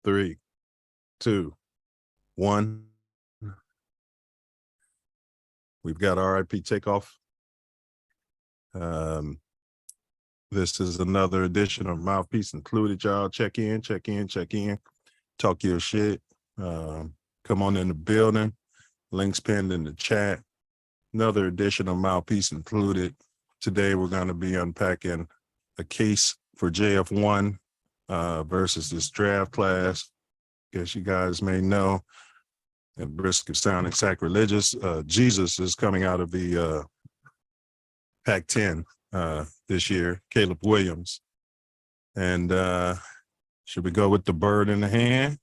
3, 2, 1. We've got RIP takeoff. This is another edition of Mouthpiece Included, y'all. Check in. Talk your shit. Come on in the building. Links pinned in the chat. Another edition of Mouthpiece Included. Today we're going to be unpacking a case for JF1 versus this draft class. Guess you guys may know, at risk of sounding sacrilegious, Jesus is coming out of the Pac-10 this year, Caleb Williams. And should we go with the bird in the hand,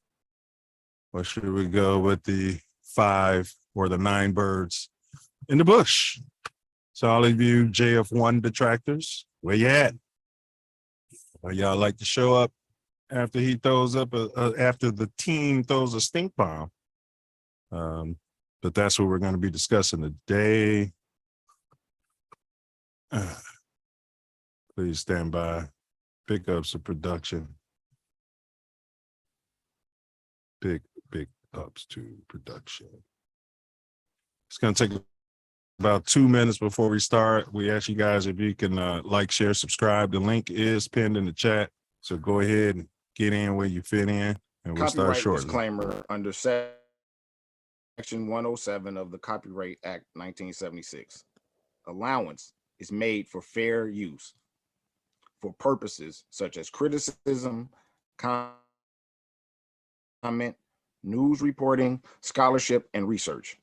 or should we go with the 5 or the 9 birds in the bush? So all of you JF1 detractors, where you at? Y'all like to show up after he throws up after the team throws a stink bomb? But that's what we're going to be discussing today. Please stand by. Pickups of production. Big ups to production. It's going to take about 2 minutes before we start. We ask you guys if you can like, share, subscribe. The link is pinned in the chat. So go ahead and get in where you fit in, and we'll start shortly. Disclaimer under Section 107 of the Copyright Act 1976. Allowance is made for fair use for purposes such as criticism, comment, news reporting, scholarship, and research.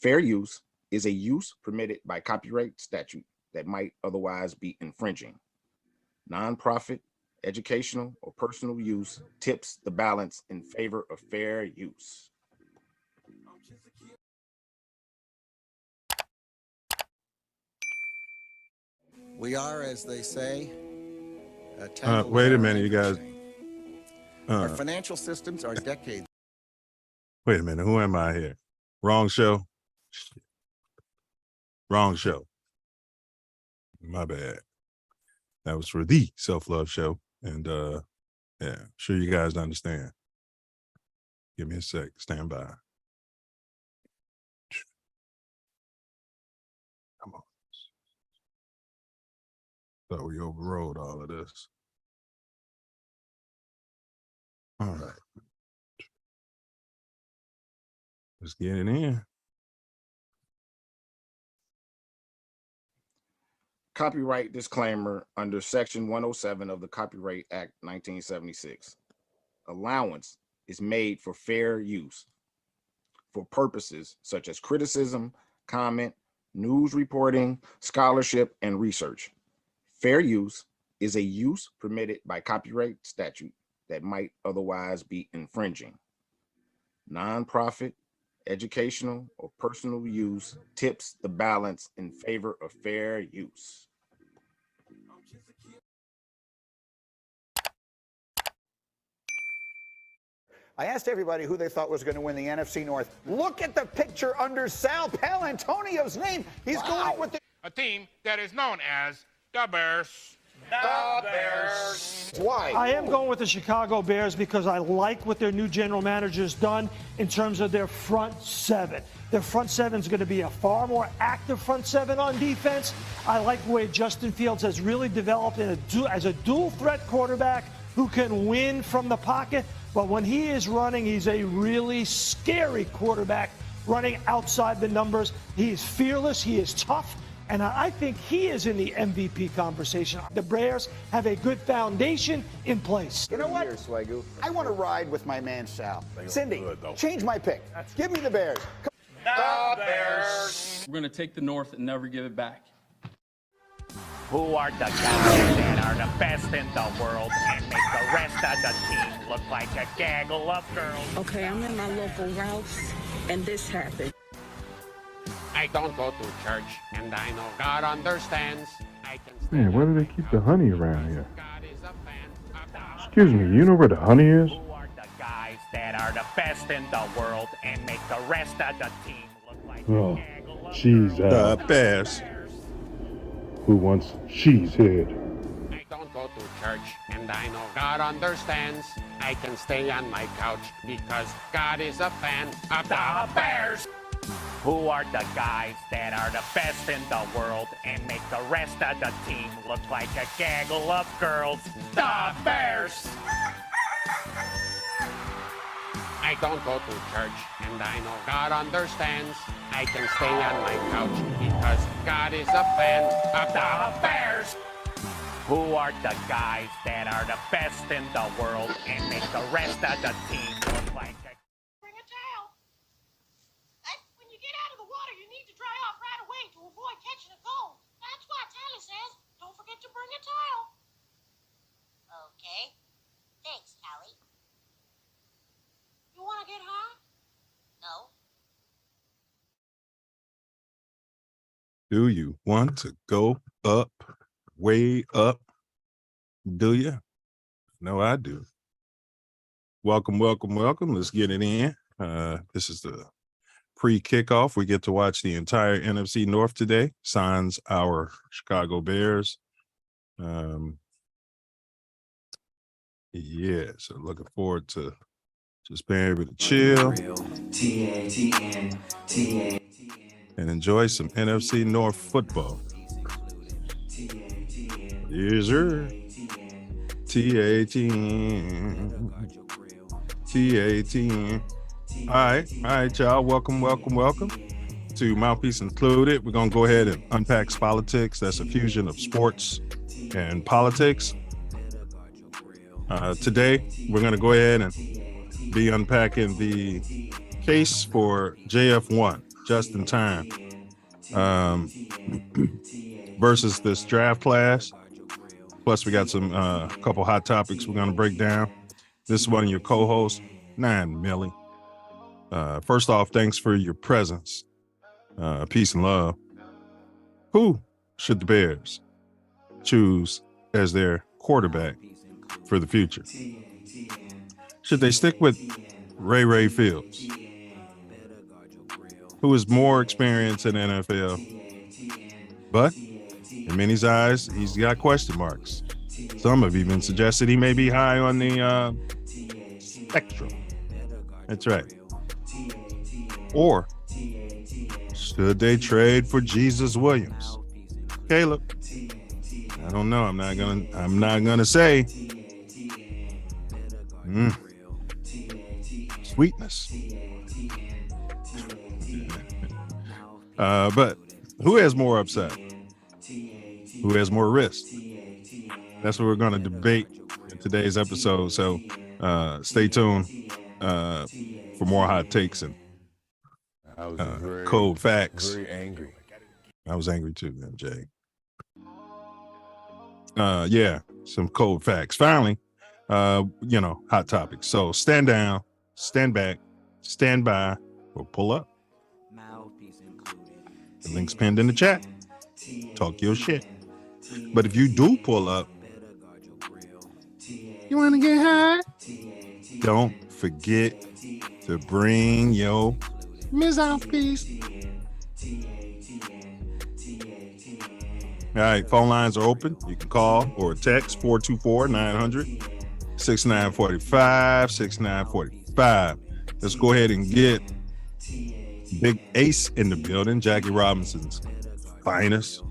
Fair use is a use permitted by copyright statute that might otherwise be infringing. Nonprofit, educational, or personal use tips the balance in favor of fair use. We are, as they say, wait a minute, you guys. Our financial systems are decades. Wait a minute, who am I here? Wrong show. Wrong show. My bad. That was for the self-love show. And yeah, I'm sure you guys understand. Give me a sec. Stand by. Come on. Thought we overrode all of this. All right. Let's get it in. Copyright disclaimer under Section 107 of the Copyright Act 1976. Allowance is made for fair use for purposes such as criticism, comment, news reporting, scholarship, and research. Fair use is a use permitted by copyright statute that might otherwise be infringing. Nonprofit, educational, or personal use tips the balance in favor of fair use. I asked everybody who they thought was going to win the NFC North. Look at the picture under Sal Paolantonio's name. He's going with a team that is known as the Bears. The Bears. Why? I am going with the Chicago Bears because I like what their new general manager's done in terms of their front seven. Their front seven is going to be a far more active front seven on defense. I like the way Justin Fields has really developed as a dual threat quarterback who can win from the pocket. But when he is running, he's a really scary quarterback running outside the numbers. He is fearless. He is tough. And I think he is in the MVP conversation. The Bears have a good foundation in place. You know what? I want to ride with my man Sal. Cindy, change my pick. Give me the Bears. The Bears. We're going to take the North and never give it back. Who are the guys that are the best in the world and make the rest of the team look like a gaggle of girls? Okay, I'm in my local Ralph's, and this happened. I don't go to church, and I know God understands. Man, why do they keep the honey around here? Excuse me, you know where the honey is? Who are the guys that are the best in the world and make the rest of the team look like a gaggle of she's the Bears. Who wants she's head? I don't go to church, and I know God understands. I can stay on my couch because God is a fan of the Bears. Who are the guys that are the best in the world and make the rest of the team look like a gaggle of girls? The Bears! I don't go to church, and I know God understands. I can stay on my couch because God is a fan of the Bears. Who are the guys that are the best in the world and make the rest of the team look like a... Bring a towel. When you get out of the water, you need to dry off right away to avoid catching a cold. That's why Tally says, don't forget to bring a towel. Okay. Thanks, Tally. You want to get high? No. Do you want to go up, way up? Do you? No, I do. Welcome, welcome, welcome. Let's get it in. This is the pre-kickoff. We get to watch the entire NFC North today. Signs our Chicago Bears. Yeah, so looking forward to just being able to chill and enjoy some NFC North football. Yes, sir. TATN. TATN. All right, y'all. Welcome to Mouthpiece Included. We're going to go ahead and unpack politics. That's a fusion of sports and politics. Today, we're going to go ahead and be unpacking the case for JF1, just in time, versus this draft class. Plus, we got some couple hot topics we're going to break down. This is one of your co-hosts, 9 Millie. First off, thanks for your presence. Peace and love. Who should the Bears choose as their quarterback for the future? Should they stick with Ray Fields, who is more experienced in the NFL, but in many's eyes, he's got question marks. Some have even suggested he may be high on the spectrum. That's right. Or should they trade for Jesus Williams? Caleb, I don't know. I'm not gonna say. Sweetness. But who has more upside? Who has more risk? That's what we're going to debate in today's episode. So stay tuned for more hot takes and cold facts. Very angry. I was angry too, man, Jay. Yeah, some cold facts. Finally, hot topics. So stand down, stand back, stand by, or pull up. The link's pinned in the chat. Talk your shit. But if you do pull up, you want to get high? Don't forget to bring your Mouthpiece. All right, phone lines are open. You can call or text 424-900-6945, 6945. Let's go ahead and get Big Ace in the building, Jackie Robinson's finest.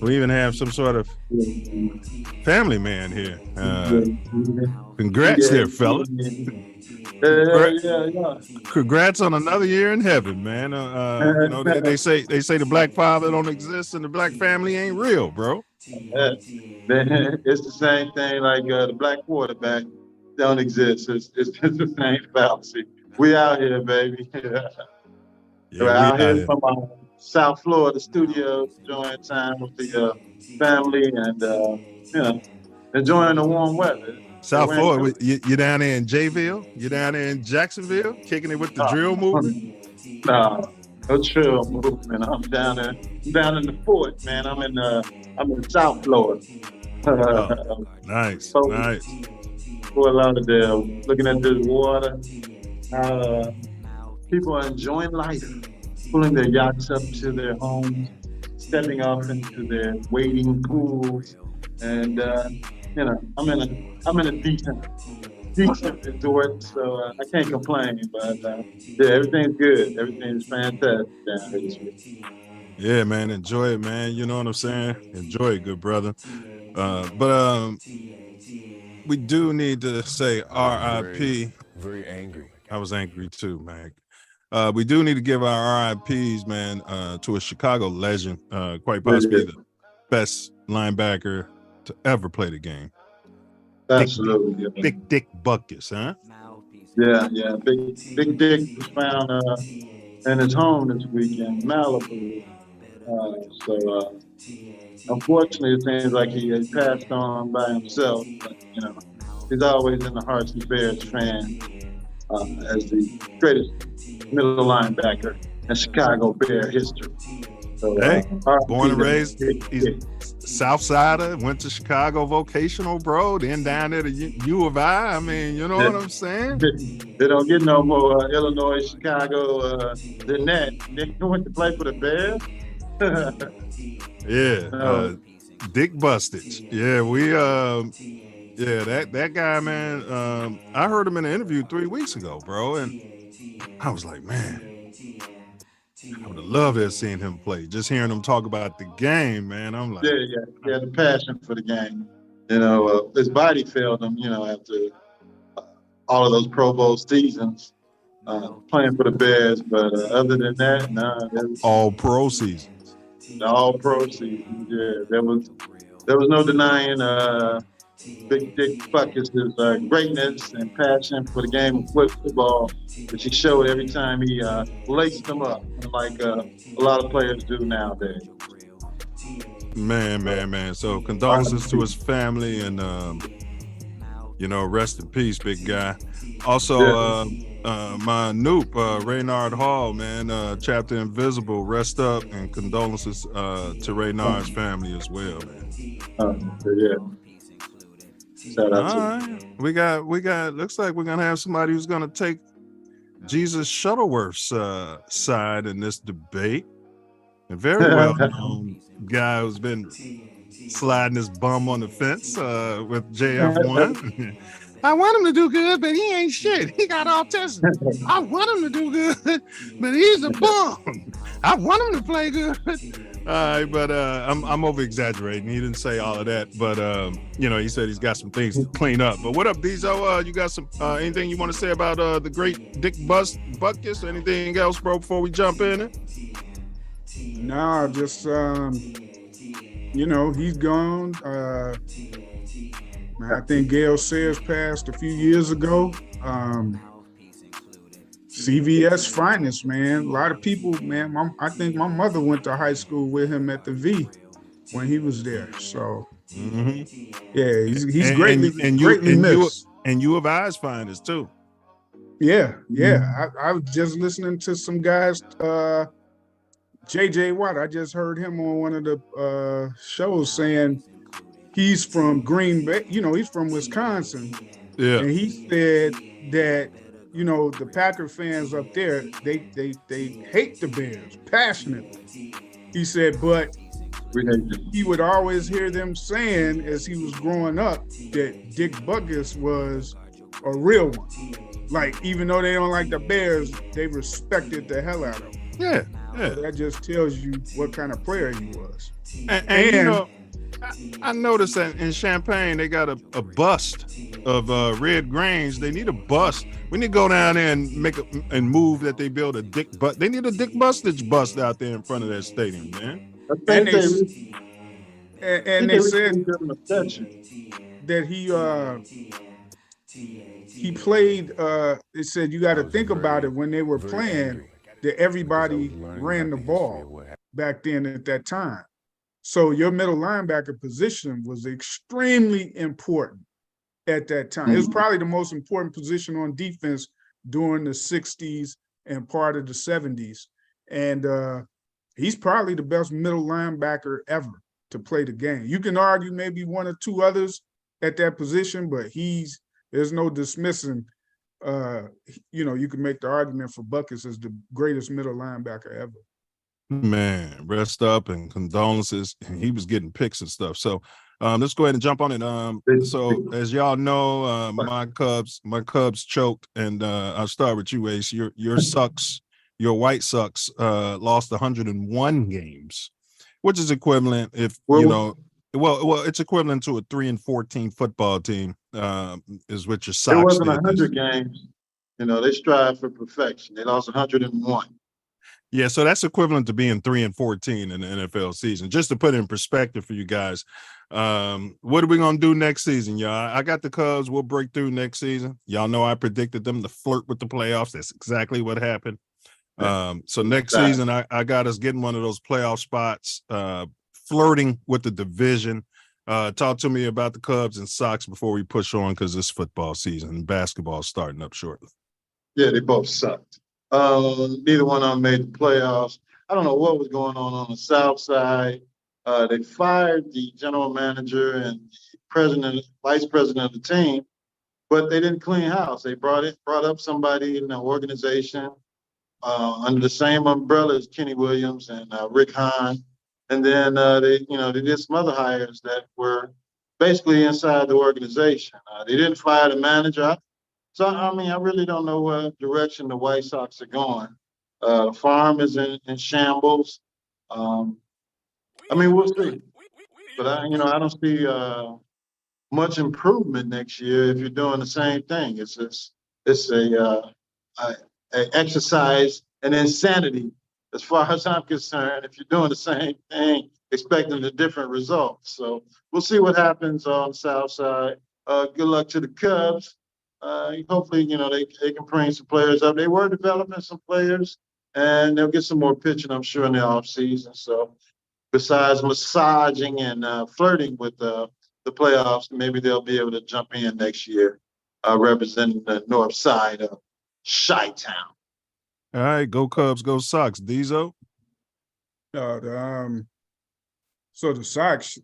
We even have some sort of family man here. Congrats there, fella. Congrats on another year in heaven, man. They say the black father don't exist and the black family ain't real, bro. It's the same thing like the black quarterback don't exist. It's the same fallacy. We out here, baby. We're out here from South Florida studios, enjoying time with the family and enjoying the warm weather. South Florida, you down there in Jayville? You down there in Jacksonville, kicking it with the drill movement? No drill movement. I'm down in the fort, man. I'm in South Florida. Nice. Fort Lauderdale, looking at this water. People are enjoying life, pulling their yachts up to their homes, stepping off into their wading pools, and you know, I'm in a decent resort, so I can't complain. But yeah, everything's good. Everything's fantastic down here this week. Yeah, man, enjoy it, man. You know what I'm saying? Enjoy it, good brother. But we do need to say RIP. Very angry. I was angry too, man. We do need to give our RIPs, man, to a Chicago legend, quite possibly the best linebacker to ever play the game. Absolutely. Big Dick Butkus, huh? Yeah. Big Dick was found in his home this week in Malibu. So unfortunately, it seems like he had passed on by himself. But, you know, he's always in the hearts of Bears fans as the greatest middle linebacker in Chicago Bear history. So, hey, born and raised, he's South Sider, went to Chicago vocational, bro, then down there to U of I. I mean, you know what I'm saying? They don't get no more Illinois, Chicago than that. They went to play for the Bears. Yeah, Dick Bustich. Yeah, that guy, man. I heard him in an interview 3 weeks ago, bro, and I was like, man, I would have loved to have seen him play. Just hearing him talk about the game, man. I'm like, yeah, the passion for the game. You know, his body failed him. You know, after all of those Pro Bowl seasons playing for the Bears. But other than that, all pro seasons. All pro seasons. Yeah, there was no denying Big Dick Butkus' greatness and passion for the game of football, which he showed every time he laced them up, like a lot of players do nowadays. Man. So condolences to his family, and you know, rest in peace, big guy. Also, my Noop, Raynard Hall, man, Chapter Invisible, rest up, and condolences to Raynard's family as well, man. Yeah. Shout out all right. We got looks like we're gonna have somebody who's gonna take Jesus Shuttleworth's side in this debate. A very well-known guy who's been sliding his bum on the fence with JF1. I want him to do good, but he ain't shit. He got autism. I want him to do good, but he's a bum. I want him to play good. All right, but I'm over-exaggerating. He didn't say all of that, but you know, he said he's got some things to clean up. But what up, Diesel? You got some anything you want to say about the great Dick Butkus? Anything else, bro, before we jump in it? No, just you know, he's gone. I think Gail Sayers passed a few years ago. CVS finest, man. A lot of people, man. I think my mother went to high school with him at the V when he was there. So, yeah, he's greatly missed. And U of I's finest too. Yeah. I was just listening to some guys. JJ Watt. I just heard him on one of the shows saying he's from Green Bay. You know, he's from Wisconsin. Yeah, and he said that, you know, the Packer fans up there, they hate the Bears passionately. He said, but he would always hear them saying as he was growing up that Dick Butkus was a real one. Like, even though they don't like the Bears, they respected the hell out of him. Yeah. So that just tells you what kind of player he was. And you know, I noticed that in Champaign they got a bust of Red Grange. They need a bust. We need to go down there and move that they build a Dick Bust. They need a Dick Bustich bust out there in front of that stadium, man. And they said that he played. They said you got to think about it when they were playing that everybody ran the ball back then at that time. So your middle linebacker position was extremely important at that time. It was probably the most important position on defense during the 60s and part of the 70s. And he's probably the best middle linebacker ever to play the game. You can argue maybe one or two others at that position, but there's no dismissing. You know, you can make the argument for Butkus as the greatest middle linebacker ever. Man, rest up and condolences. And he was getting pics and stuff. So let's go ahead and jump on it. So as y'all know, my Cubs choked, and I'll start with you, Ace. Your White Sox lost 101 games, which is equivalent it's equivalent to a 3-14 football team, is what your Sox It wasn't did. 100 games. They strive for perfection. They lost 101. Yeah, so that's equivalent to being 3-14 in the NFL season. Just to put it in perspective for you guys, what are we gonna do next season, y'all? I got the Cubs. We'll break through next season. Y'all know I predicted them to flirt with the playoffs. That's exactly what happened. So next season, I got us getting one of those playoff spots, flirting with the division. Talk to me about the Cubs and Sox before we push on, because it's football season and basketball starting up shortly. Yeah, they both sucked. Neither one of them made the playoffs. I don't know what was going on the South Side. They fired the general manager and the vice president of the team, but they didn't clean house. They brought up somebody in the organization under the same umbrella as Kenny Williams and Rick Hahn. And then they did some other hires that were basically inside the organization. They didn't fire the manager. So, I really don't know what direction the White Sox are going. The farm is in shambles. We'll see. But, I don't see much improvement next year if you're doing the same thing. It's a exercise in insanity, as far as I'm concerned, if you're doing the same thing, expecting a different result. So we'll see what happens on the South Side. Good luck to the Cubs. Hopefully, they can bring some players up. They were developing some players, and they'll get some more pitching, I'm sure, in the offseason. So besides massaging and flirting with the playoffs, maybe they'll be able to jump in next year, representing the north side of Chi-Town. All right, go Cubs, go Sox. Diesel? So the Sox,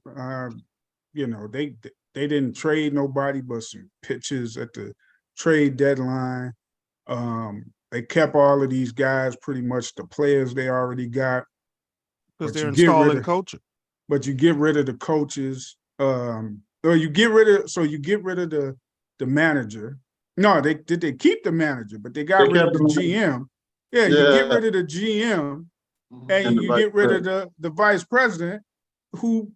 they didn't trade nobody but some pitchers at the trade deadline. They kept all of these guys, pretty much the players they already got. Because they're installing culture. But you get rid of the coaches. Or you get rid of the manager. No, they keep the manager, but they got rid of the GM. Yeah, you get rid of the GM, and you get rid of the vice president who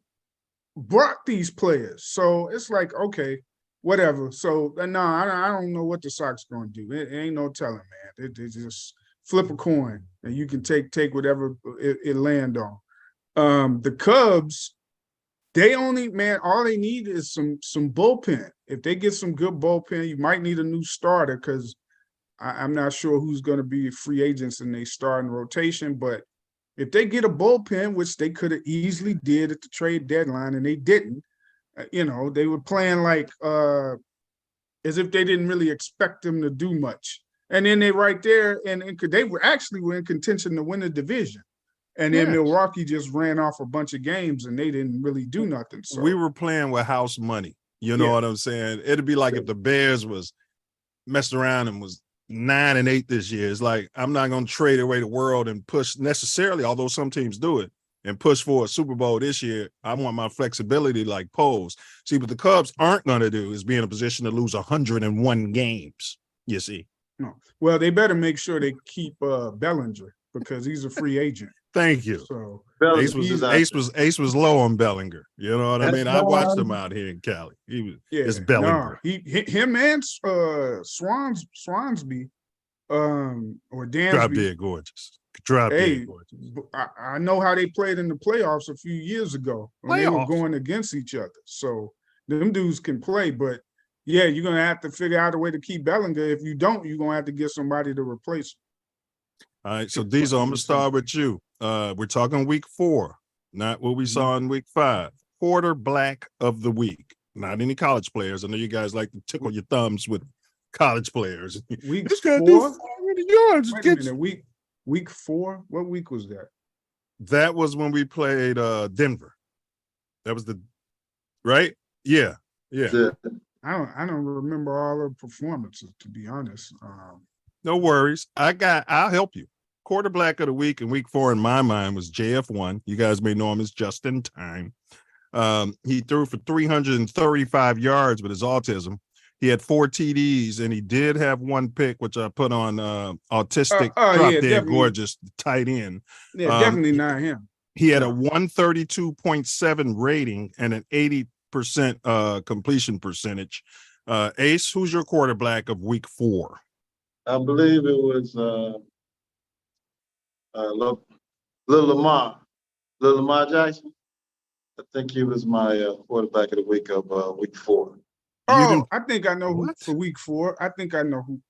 brought these players. So it's like, okay, whatever. So no, I don't know what the Sox going to do. It ain't no telling, man. They just flip a coin, and you can take whatever it land on. The Cubs, all they need is some bullpen. If they get some good bullpen, you might need a new starter, because I'm not sure who's going to be free agents in their starting rotation. But if they get a bullpen, which they could have easily did at the trade deadline, and they didn't, they were playing like as if they didn't really expect them to do much. And then they right there, and they were in contention to win the division. And then Milwaukee just ran off a bunch of games, and they didn't really do nothing. So we were playing with house money. You know what I'm saying? It'd be like if the Bears was messed around and was 9-8 this year. It's like, I'm not going to trade away the world and push necessarily, although some teams do it, and push for a Super Bowl this year. I want my flexibility like Poles. See, what the Cubs aren't going to do is be in a position to lose 101 games, you see. No. Well, they better make sure they keep Bellinger, because he's a free agent. Thank you. So Ace was low on Bellinger. You know what I mean? I watched him out here in Cali. It's Bellinger. Him and Swansby, or Dansby. Drop dead gorgeous. Dead gorgeous. I know how they played in the playoffs a few years ago when they were going against each other. So them dudes can play, but yeah, you're gonna have to figure out a way to keep Bellinger. If you don't, you're gonna have to get somebody to replace him. All right, so Diesel, I'm gonna start with you. We're talking week 4, not what we saw in week 5. Quarterback of the week. Not any college players. I know you guys like to tickle your thumbs with college players. Week this 4? guy did 400 yards. Wait a minute, week 4? What week was that? That was when we played Denver. That was right? Yeah. I don't remember all the performances, to be honest. No worries. I'll help you. quarterback of the week in week 4 in my mind was JF1. You guys may know him as Just in Time. He threw for 335 yards with his autism. He had 4 TDs, and he did have 1 pick, which I put on autistic, drop dead gorgeous tight end. Yeah, definitely not him. He had a 132.7 rating and an 80% completion percentage. Ace, who's your quarterback of week 4? I believe it was Lil Lamar Jackson. I think he was my quarterback of the week of week 4. Oh, I think I know who for week 4. I think I know who.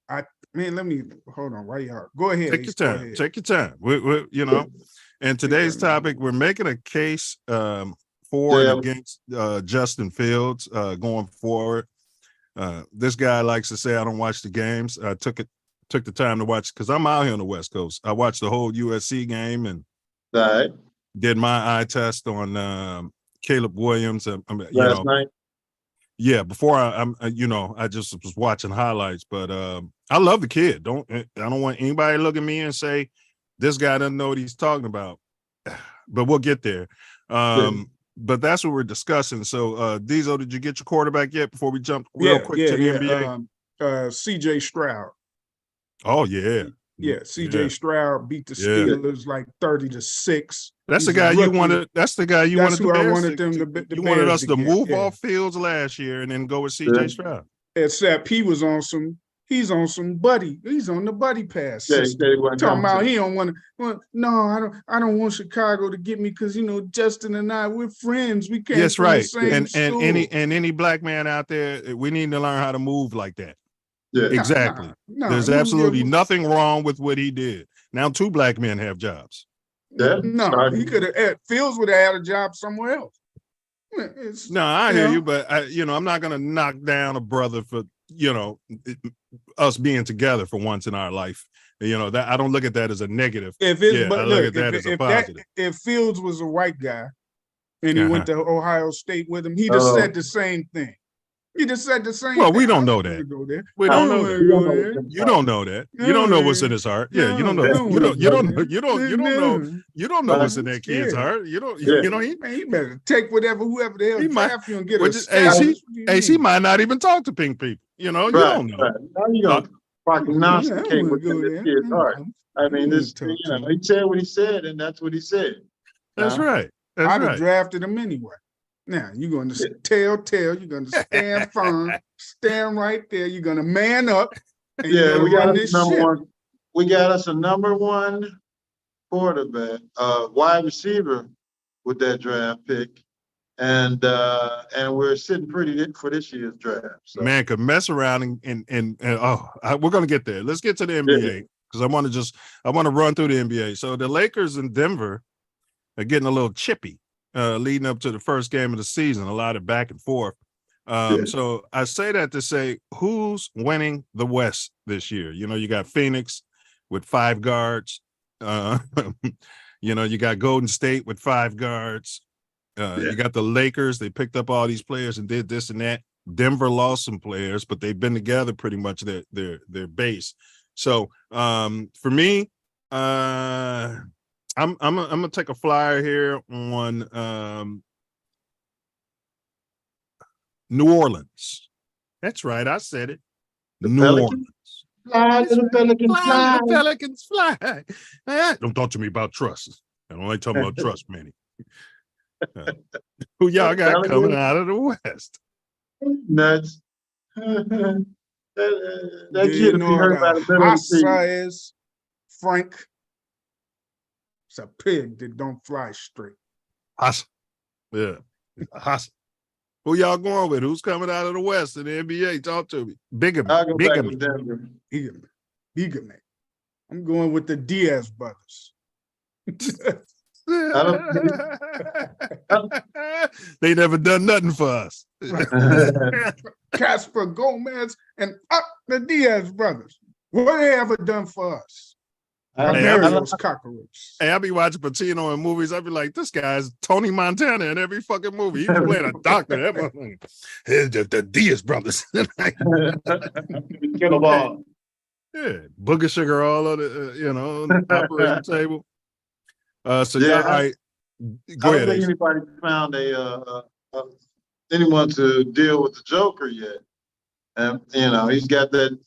Let me hold on. Why y'all? Go ahead. Take your time. Take your time. We you know. And today's topic, we're making a case for and against Justin Fields going forward. This guy likes to say, I don't watch the games. I took the time to watch because I'm out here on the West Coast. I watched the whole USC game and did my eye test on Caleb Williams. Last night. Yeah, before I just was watching highlights, but I love the kid. I don't want anybody to look at me and say this guy doesn't know what he's talking about. But we'll get there. But that's what we're discussing. So, Diesel, did you get your quarterback yet before we jump real quick to the NBA? CJ Stroud. Oh, yeah. Yeah, CJ Stroud beat the Steelers like 30-6. That's the guy you wanted. That's the guy you wanted. Who I wanted them to. You wanted us to move off Fields last year and then go with CJ Stroud. Except he was on some. He's on some buddy. He's on the buddy pass. Talking about he don't want to. No, I don't want Chicago to get me because Justin and I, we're friends. We can't. Yes, right. The same And any black man out there, we need to learn how to move like that. Yeah, exactly. There's absolutely nothing wrong with what he did. Now 2 black men have jobs. Yeah, no, he could have. Fields would have had a job somewhere else. No, I hear you, but I'm not going to knock down a brother for us being together for once in our life. That I don't look at that as a negative. I look at that as a positive. If Fields was a white guy and he went to Ohio State with him, he'd have said the same thing. He just said the same. Well, thing. we don't know that. We don't know that. You don't know that. You don't know what's in his heart. Yeah, you don't know. You don't know what's in that kid's heart. You don't. He better take whoever the hell draft you and get a. He might not even talk to pink people. You don't know. Now you gonna prognosticate what's in this kid's heart. I mean, he said what he said, and that's what he said. That's right. I'd have drafted him anyway. Now you're going to tell. You're going to stand firm, stand right there. You're going to man up. And we got us number one. We got us a number 1 quarterback, wide receiver with that draft pick, and we're sitting pretty for this year's draft. So. Man, could mess around we're going to get there. Let's get to the NBA because I want to run through the NBA. So the Lakers in Denver are getting a little chippy. Leading up to the first game of the season, a lot of back and forth. So I say that to say, who's winning the West this year? You got Phoenix with 5 guards. You got Golden State with 5 guards. You got the Lakers. They picked up all these players and did this and that. Denver lost some players, but they've been together pretty much their base. So for me, I'm gonna take a flyer here on New Orleans. That's right, I said it. New Orleans. Fly, little Pelicans fly. The Pelicans fly. Don't talk to me about trust. I don't like talking about trust, Manny. Who y'all got coming out of the West? Nuts. That kid we heard about the middle of the season. Frank. It's a pig that don't fly straight. Awesome. Yeah. Awesome. Who y'all going with? Who's coming out of the West in the NBA? Talk to me. Bigamy. Bigamy. I'm going with the Diaz brothers. They never done nothing for us. Casper Gomez and the Diaz brothers. What have they ever done for us? Cockroaches. Hey, I be watching Pacino in movies. I be like, this guy's Tony Montana in every fucking movie. He's playing a doctor. The Diaz brothers. Get them all. Yeah, booger sugar all on the on the operating table. So Yeah, y'all, I go don't ahead, think Ace. anybody found anyone to deal with the Joker yet. And he's got that.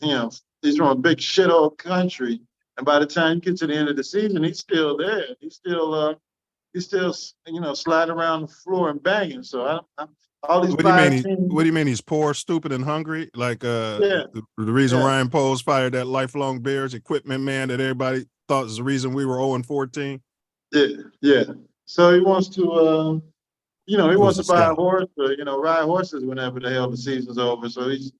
He's from a big shit old country, and by the time you get to the end of the season, he's still there. He's still sliding around the floor and banging. So all these What do you mean? 5 teams. What do you mean he's poor, stupid, and hungry? Like Yeah. the reason Yeah. Ryan Poles fired that lifelong Bears equipment man that everybody thought was the reason we were 0-14. Yeah. So he wants to, he wants to buy a scout. horse or, ride horses whenever the hell the season's over. So he's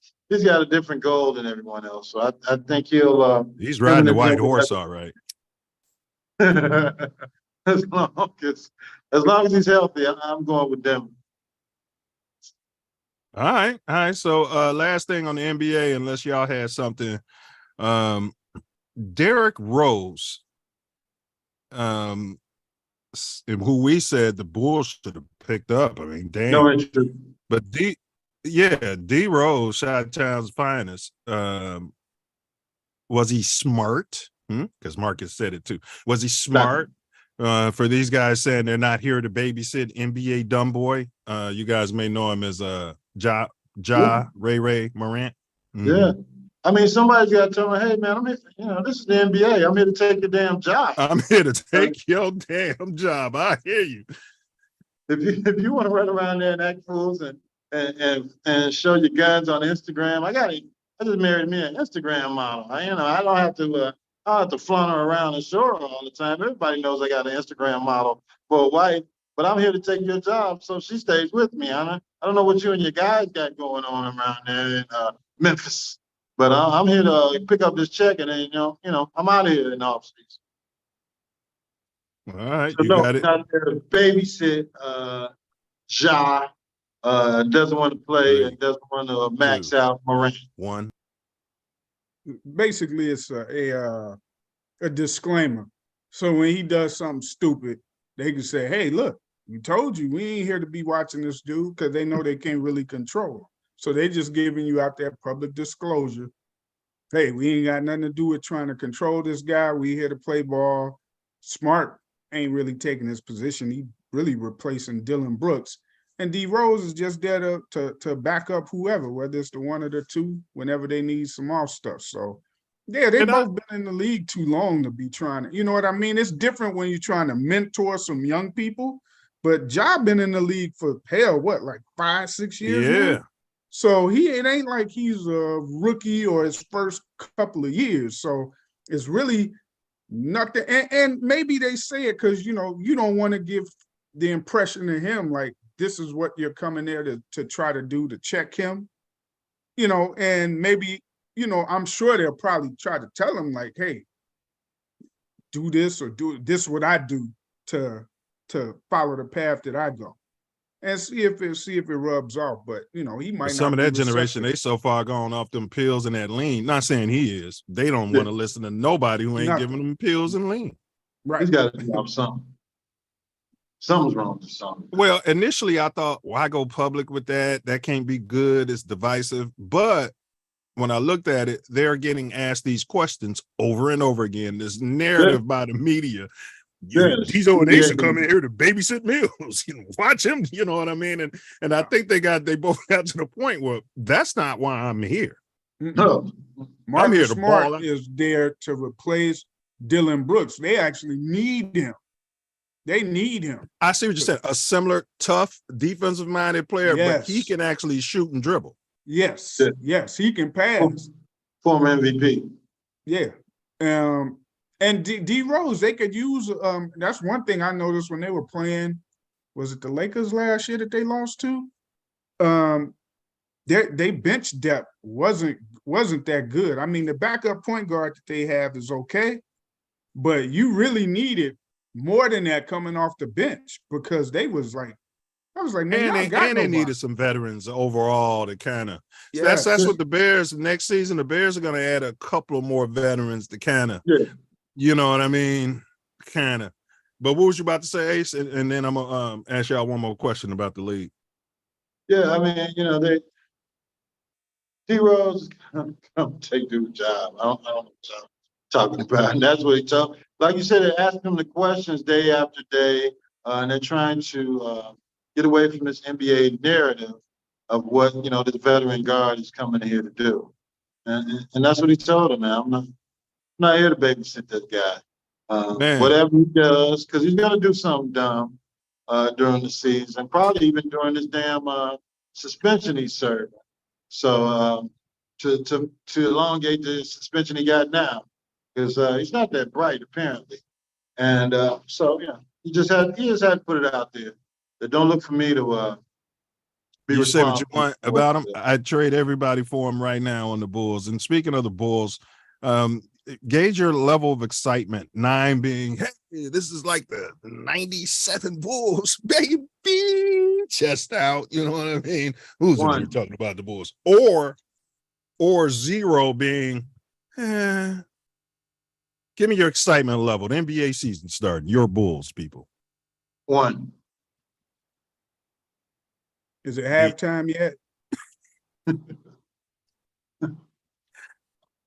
got a different goal than everyone else. So I think he'll. He's riding the white horse, all right. as long as he's healthy, I'm going with them. All right. So last thing on the NBA, unless y'all had something, Derrick Rose, who we said the Bulls should have picked up. I mean, damn. No interest. But D Rose, Chi-Town's finest. Was he smart? Because Marcus said it too. Was he smart? For these guys saying they're not here to babysit NBA dumb boy. You guys may know him as Ray Morant. Yeah. I mean, somebody's got to tell me, hey man, I'm here, this is the NBA. I'm here to take your damn job. I'm here to take your damn job. I hear you. If you want to run around there and act fools and show your guns on Instagram, I just married me an Instagram model. I don't have to flaunt her around and show her all the time. Everybody knows I got an Instagram model for a wife, but I'm here to take your job, so she stays with me. I don't know what you and your guys got going on around there in Memphis, but I'm here to pick up this check, and then I'm out of here in the off season. All right, So you no, got it. Not there to babysit doesn't want to play and doesn't want to max out Morant. One. Basically, it's a disclaimer. So when he does something stupid, they can say, hey, look, we told you we ain't here to be watching this dude, because they know they can't really control him. So they just giving you out that public disclosure. Hey, we ain't got nothing to do with trying to control this guy. We here to play ball. Smart ain't really taking his position. He really replacing Dylan Brooks. And D Rose is just there to back up whoever, whether it's the one or the two, whenever they need some off stuff. So yeah, they've both been in the league too long to be trying to, you know what I mean? It's different when you're trying to mentor some young people, but Ja been in the league for like 5-6 years Yeah. now? So it ain't like he's a rookie or his first couple of years. So it's really nothing. And maybe they say it because, you don't want to give the impression to him like this is what you're coming there to try to do to check him, and maybe, I'm sure they'll probably try to tell him like, hey, do this or do this what I do to follow the path that I go. And see if it rubs off, but he might. Some of that generation, they so far gone off them pills and that lean. Not saying he is. They don't want to listen to nobody who ain't giving them pills and lean. Right. He's got to do something. Something's wrong with something. Well, initially I thought, why go public with that? That can't be good. It's divisive. But when I looked at it, they're getting asked these questions over and over again. This narrative by the media. Tizo and Ace are coming here to babysit Milz. Watch him. You know what I mean? And I think they both got to the point where that's not why I'm here. No, I'm here to Smart ball. is there to replace Dylan Brooks. They actually need him. They need him. I see what you said. A similar, tough, defensive-minded player, Yes. but he can actually shoot and dribble. Yes, he can pass. Former MVP. Yeah. And D Rose, they could use. That's one thing I noticed when they were playing. Was it the Lakers last year that they lost to? Their bench depth wasn't that good. I mean, the backup point guard that they have is okay, but you really needed more than that coming off the bench because I was like, man, they needed some veterans overall to kind of. That's what the Bears next season. The Bears are going to add a couple of more veterans to kind of. Yeah. You know what I mean? Kind of. But what was you about to say, Ace? And then I'm gonna ask y'all one more question about the league. Yeah, I mean, D-Rose come take the job. I don't know what y'all talking about. And that's what he told. Like you said, they ask him the questions day after day, and they're trying to get away from this NBA narrative of what, this veteran guard is coming here to do. And that's what he told him, man. I'm not here to babysit this guy. Whatever he does, because he's going to do something dumb during the season, probably even during this damn suspension he's serving. So to elongate the suspension he got now, because he's not that bright apparently, and so yeah, he just had to put it out there. That don't look for me to be you say what you responsible want about him. I'd trade everybody for him right now on the Bulls. And speaking of the Bulls, gauge your level of excitement. 9 being, hey, this is like the 97 Bulls, baby, chest out. You know what I mean? Who's in here talking about the Bulls? Or 0 being, give me your excitement level. The NBA season starting. Your Bulls, people. 1. Is it halftime yet?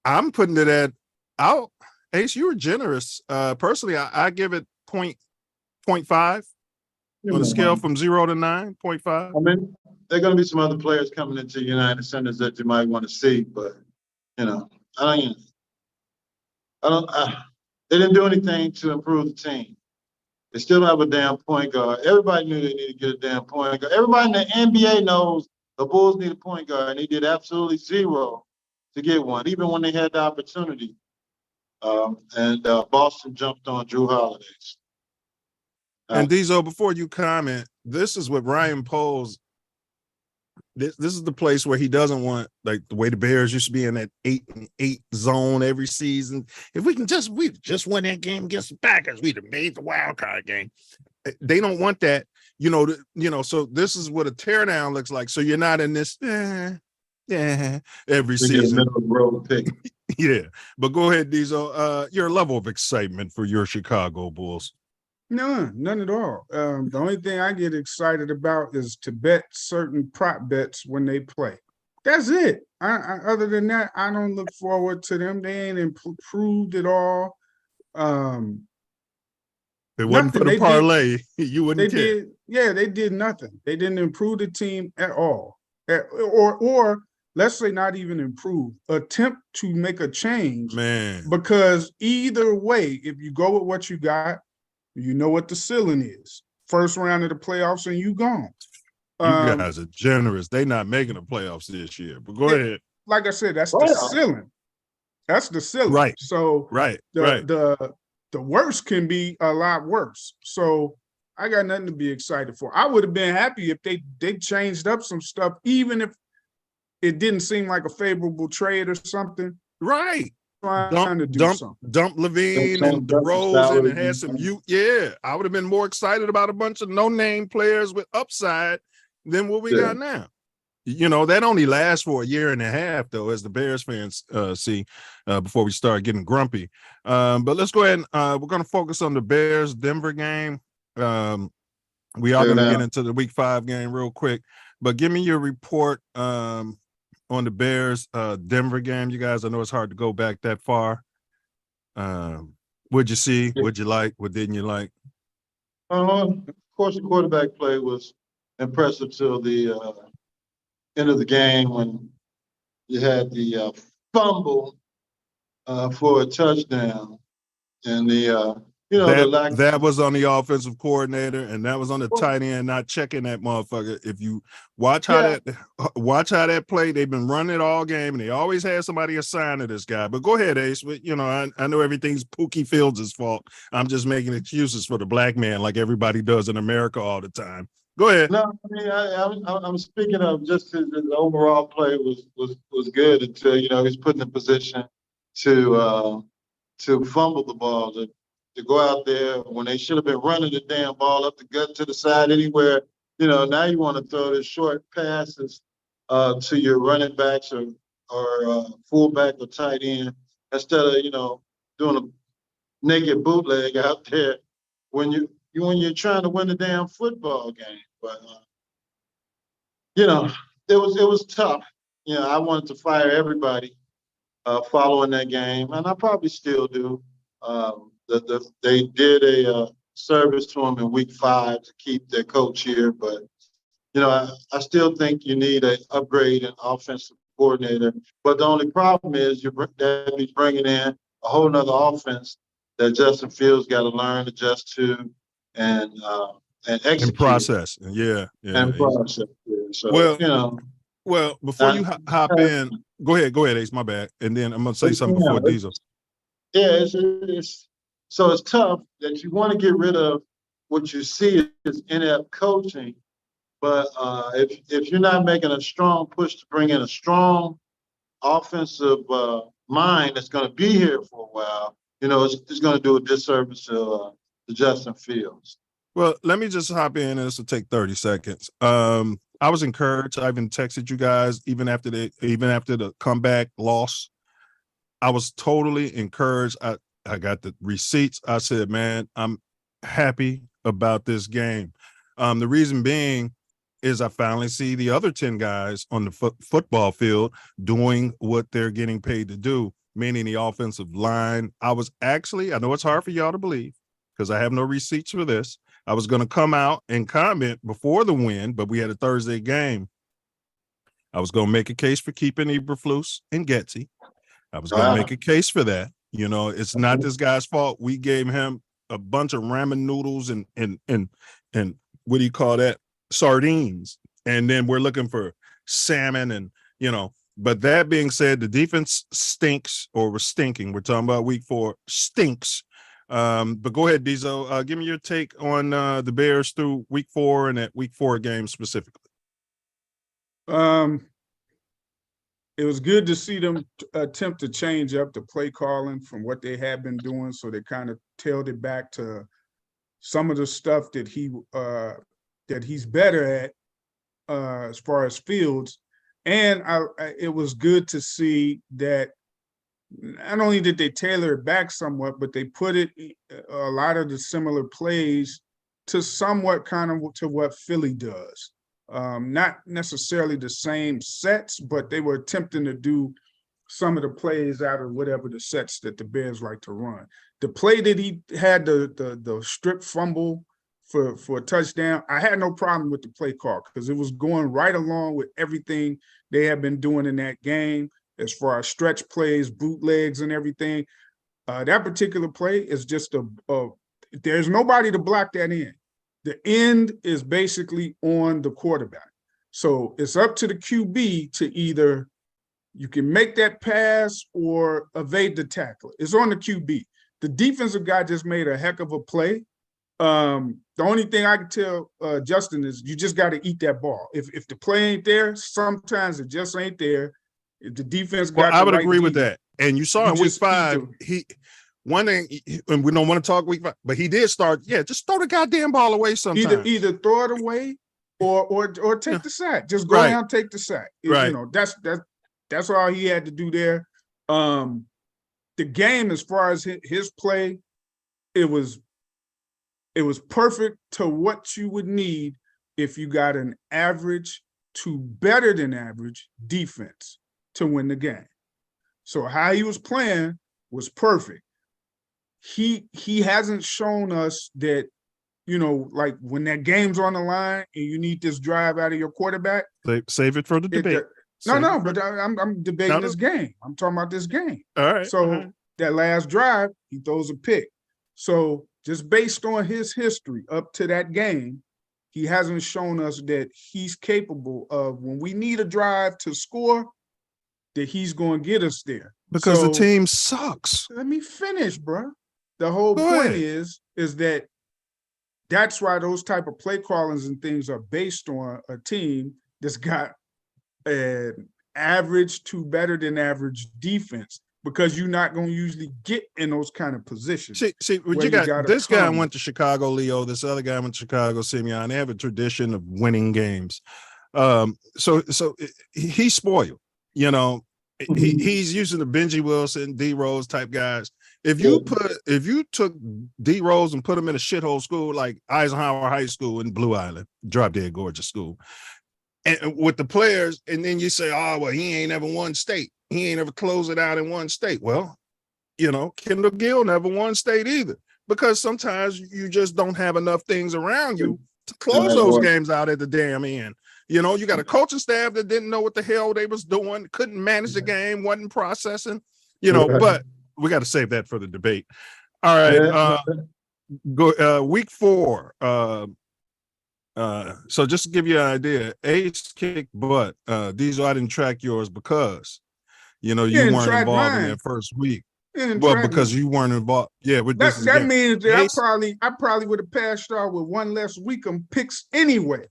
I'm putting it at out. Ace, you were generous. Personally, I give it 0.5 on a scale from 0 to 9, 0.5. I mean, there are going to be some other players coming into United Centers that you might want to see, but they didn't do anything to improve the team. They still don't have a damn point guard. Everybody knew they needed to get a damn point guard. Everybody in the NBA knows the Bulls need a point guard, and they did absolutely 0 to get one, even when they had the opportunity. And Boston jumped on Drew Holiday. And Diesel, before you comment, this is what Ryan Poles. This is the place where he doesn't want, like the way the Bears used to be in that 8-8 zone every season. If we just won that game against the Packers, we'd have made the wild card game. They don't want that, So this is what a teardown looks like. So you're not in this, every season. Middle of the road pick. Yeah, but go ahead, Diesel. Your level of excitement for your Chicago Bulls. None at all. The only thing I get excited about is to bet certain prop bets when they play. That's it. Other than that, I don't look forward to them. They ain't improved at all. It wasn't for the parlay. You wouldn't care. They did nothing. They didn't improve the team at all. Or let's say not even improve. Attempt to make a change. Man. Because either way, if you go with what you got, you know what the ceiling is. First round of the playoffs and you gone. You guys are generous. They're not making the playoffs this year. But go ahead. Like I said, that's the ceiling. That's the ceiling. Right. So the worst can be a lot worse. So I got nothing to be excited for. I would have been happy if they changed up some stuff, even if it didn't seem like a favorable trade or something. Right. Dump Levine and DeRozan and had some I would have been more excited about a bunch of no-name players with upside than what we got now. That only lasts for a year and a half, though, as the Bears fans see, before we start getting grumpy. But let's go ahead and we're going to focus on the Bears-Denver game. We are going to get into the Week 5 game real quick, but give me your report on the Bears Denver game. You guys, I know it's hard to go back that far. What'd you see? What'd you like? What didn't you like? Of course, the quarterback play was impressive till the end of the game when you had the fumble for a touchdown, and that was on the offensive coordinator, and that was on the tight end not checking that motherfucker. If you watch how that play, they've been running it all game, and they always had somebody assigned to this guy. But go ahead, Ace. But I know everything's Pookie Fields' fault. I'm just making excuses for the black man, like everybody does in America all the time. Go ahead. No, I mean I'm speaking of just his overall play was good until he's put in a position to fumble the ball. To go out there when they should have been running the damn ball up the gut to the side anywhere. Now you want to throw the short passes to your running backs or fullback or tight end instead of doing a naked bootleg out there when you're trying to win a damn football game. But it was tough. I wanted to fire everybody following that game, and I probably still do. They did a service to them in week 5 to keep their coach here, but I still think you need an upgrade in offensive coordinator. But the only problem is that he's bringing in a whole nother offense that Justin Fields got to learn, adjust to, and execute. In process, yeah. And process. Yeah. So, well, before you hop in, go ahead, Ace. My bad, and then I'm gonna say something before Diesel. Yeah, so it's tough that you want to get rid of what you see as inept coaching, but if you're not making a strong push to bring in a strong offensive mind that's going to be here for a while, it's going to do a disservice to Justin Fields. Well, let me just hop in, and this will take 30 seconds. I was encouraged. I even texted you guys even after the comeback loss. I was totally encouraged. I got the receipts. I said, man, I'm happy about this game. The reason being is I finally see the other 10 guys on the football field doing what they're getting paid to do, meaning the offensive line. I know it's hard for y'all to believe because I have no receipts for this. I was going to come out and comment before the win, but we had a Thursday game. I was going to make a case for keeping Eberflus and Getsy. I was going to make a case for that. It's not this guy's fault. We gave him a bunch of ramen noodles and what do you call that? Sardines. And then we're looking for salmon and, but that being said, the defense stinks or was stinking. We're talking about week 4 stinks. But go ahead, Diesel. Give me your take on the Bears through week 4 and that week 4 game specifically. It was good to see them attempt to change up the play calling from what they had been doing. So they kind of tailed it back to some of the stuff that he's better at as far as Fields. And it was good to see that not only did they tailor it back somewhat, but they put a lot of the similar plays to somewhat kind of to what Philly does. Not necessarily the same sets, but they were attempting to do some of the plays out of whatever the sets that the Bears like to run. The play that he had the strip fumble for a touchdown, I had no problem with the play call because it was going right along with everything they have been doing in that game as far as stretch plays, bootlegs, and everything. That particular play is just there's nobody to block that in. The end is basically on the quarterback. So it's up to the QB to either you can make that pass or evade the tackler. It's on the QB. The defensive guy just made a heck of a play. The only thing I can tell Justin is you just got to eat that ball. If the play ain't there, sometimes it just ain't there. If the defense got I would agree with that. And you saw in week 5, one thing, and we don't want to talk week 5, but he did start. Yeah, just throw the goddamn ball away sometimes. Either throw it away or take the sack. Just go down, take the sack. Right. That's all he had to do there. The game, as far as his play, it was perfect to what you would need if you got an average to better than average defense to win the game. So how he was playing was perfect. He hasn't shown us that, like when that game's on the line and you need this drive out of your quarterback. Save it for the debate. But I'm debating this game. I'm talking about this game. All right. So that last drive, he throws a pick. So just based on his history up to that game, he hasn't shown us that he's capable of, when we need a drive to score, that he's going to get us there. Because the team sucks. Let me finish, bro. The whole point is that that's why those type of play callings and things are based on a team that's got an average to better than average defense, because you're not going to usually get in those kind of positions. See, what you got this guy went to Chicago, Leo. This other guy went to Chicago, Simeon. They have a tradition of winning games. So he's spoiled. He's using the Benji Wilson, D Rose type guys. If you took D Rose and put him in a shithole school like Eisenhower High School in Blue Island, drop dead gorgeous school, and with the players, and then you say, oh, well, he ain't ever won state. He ain't ever closed it out in one state. Well, you know, Kendall Gill never won state either, because sometimes you just don't have enough things around you to close those games out at the damn end. You know, you got a coaching staff that didn't know what the hell they was doing, couldn't manage the game, wasn't processing, you know, but we got to save that for the debate. All right. Go week 4. So just to give you an idea, Ace kicked butt. Diesel, I didn't track yours because, you know, you weren't involved in that first week. Well, because you weren't involved. Yeah, with this that means that I probably would have passed y'all with one less week on picks anyway.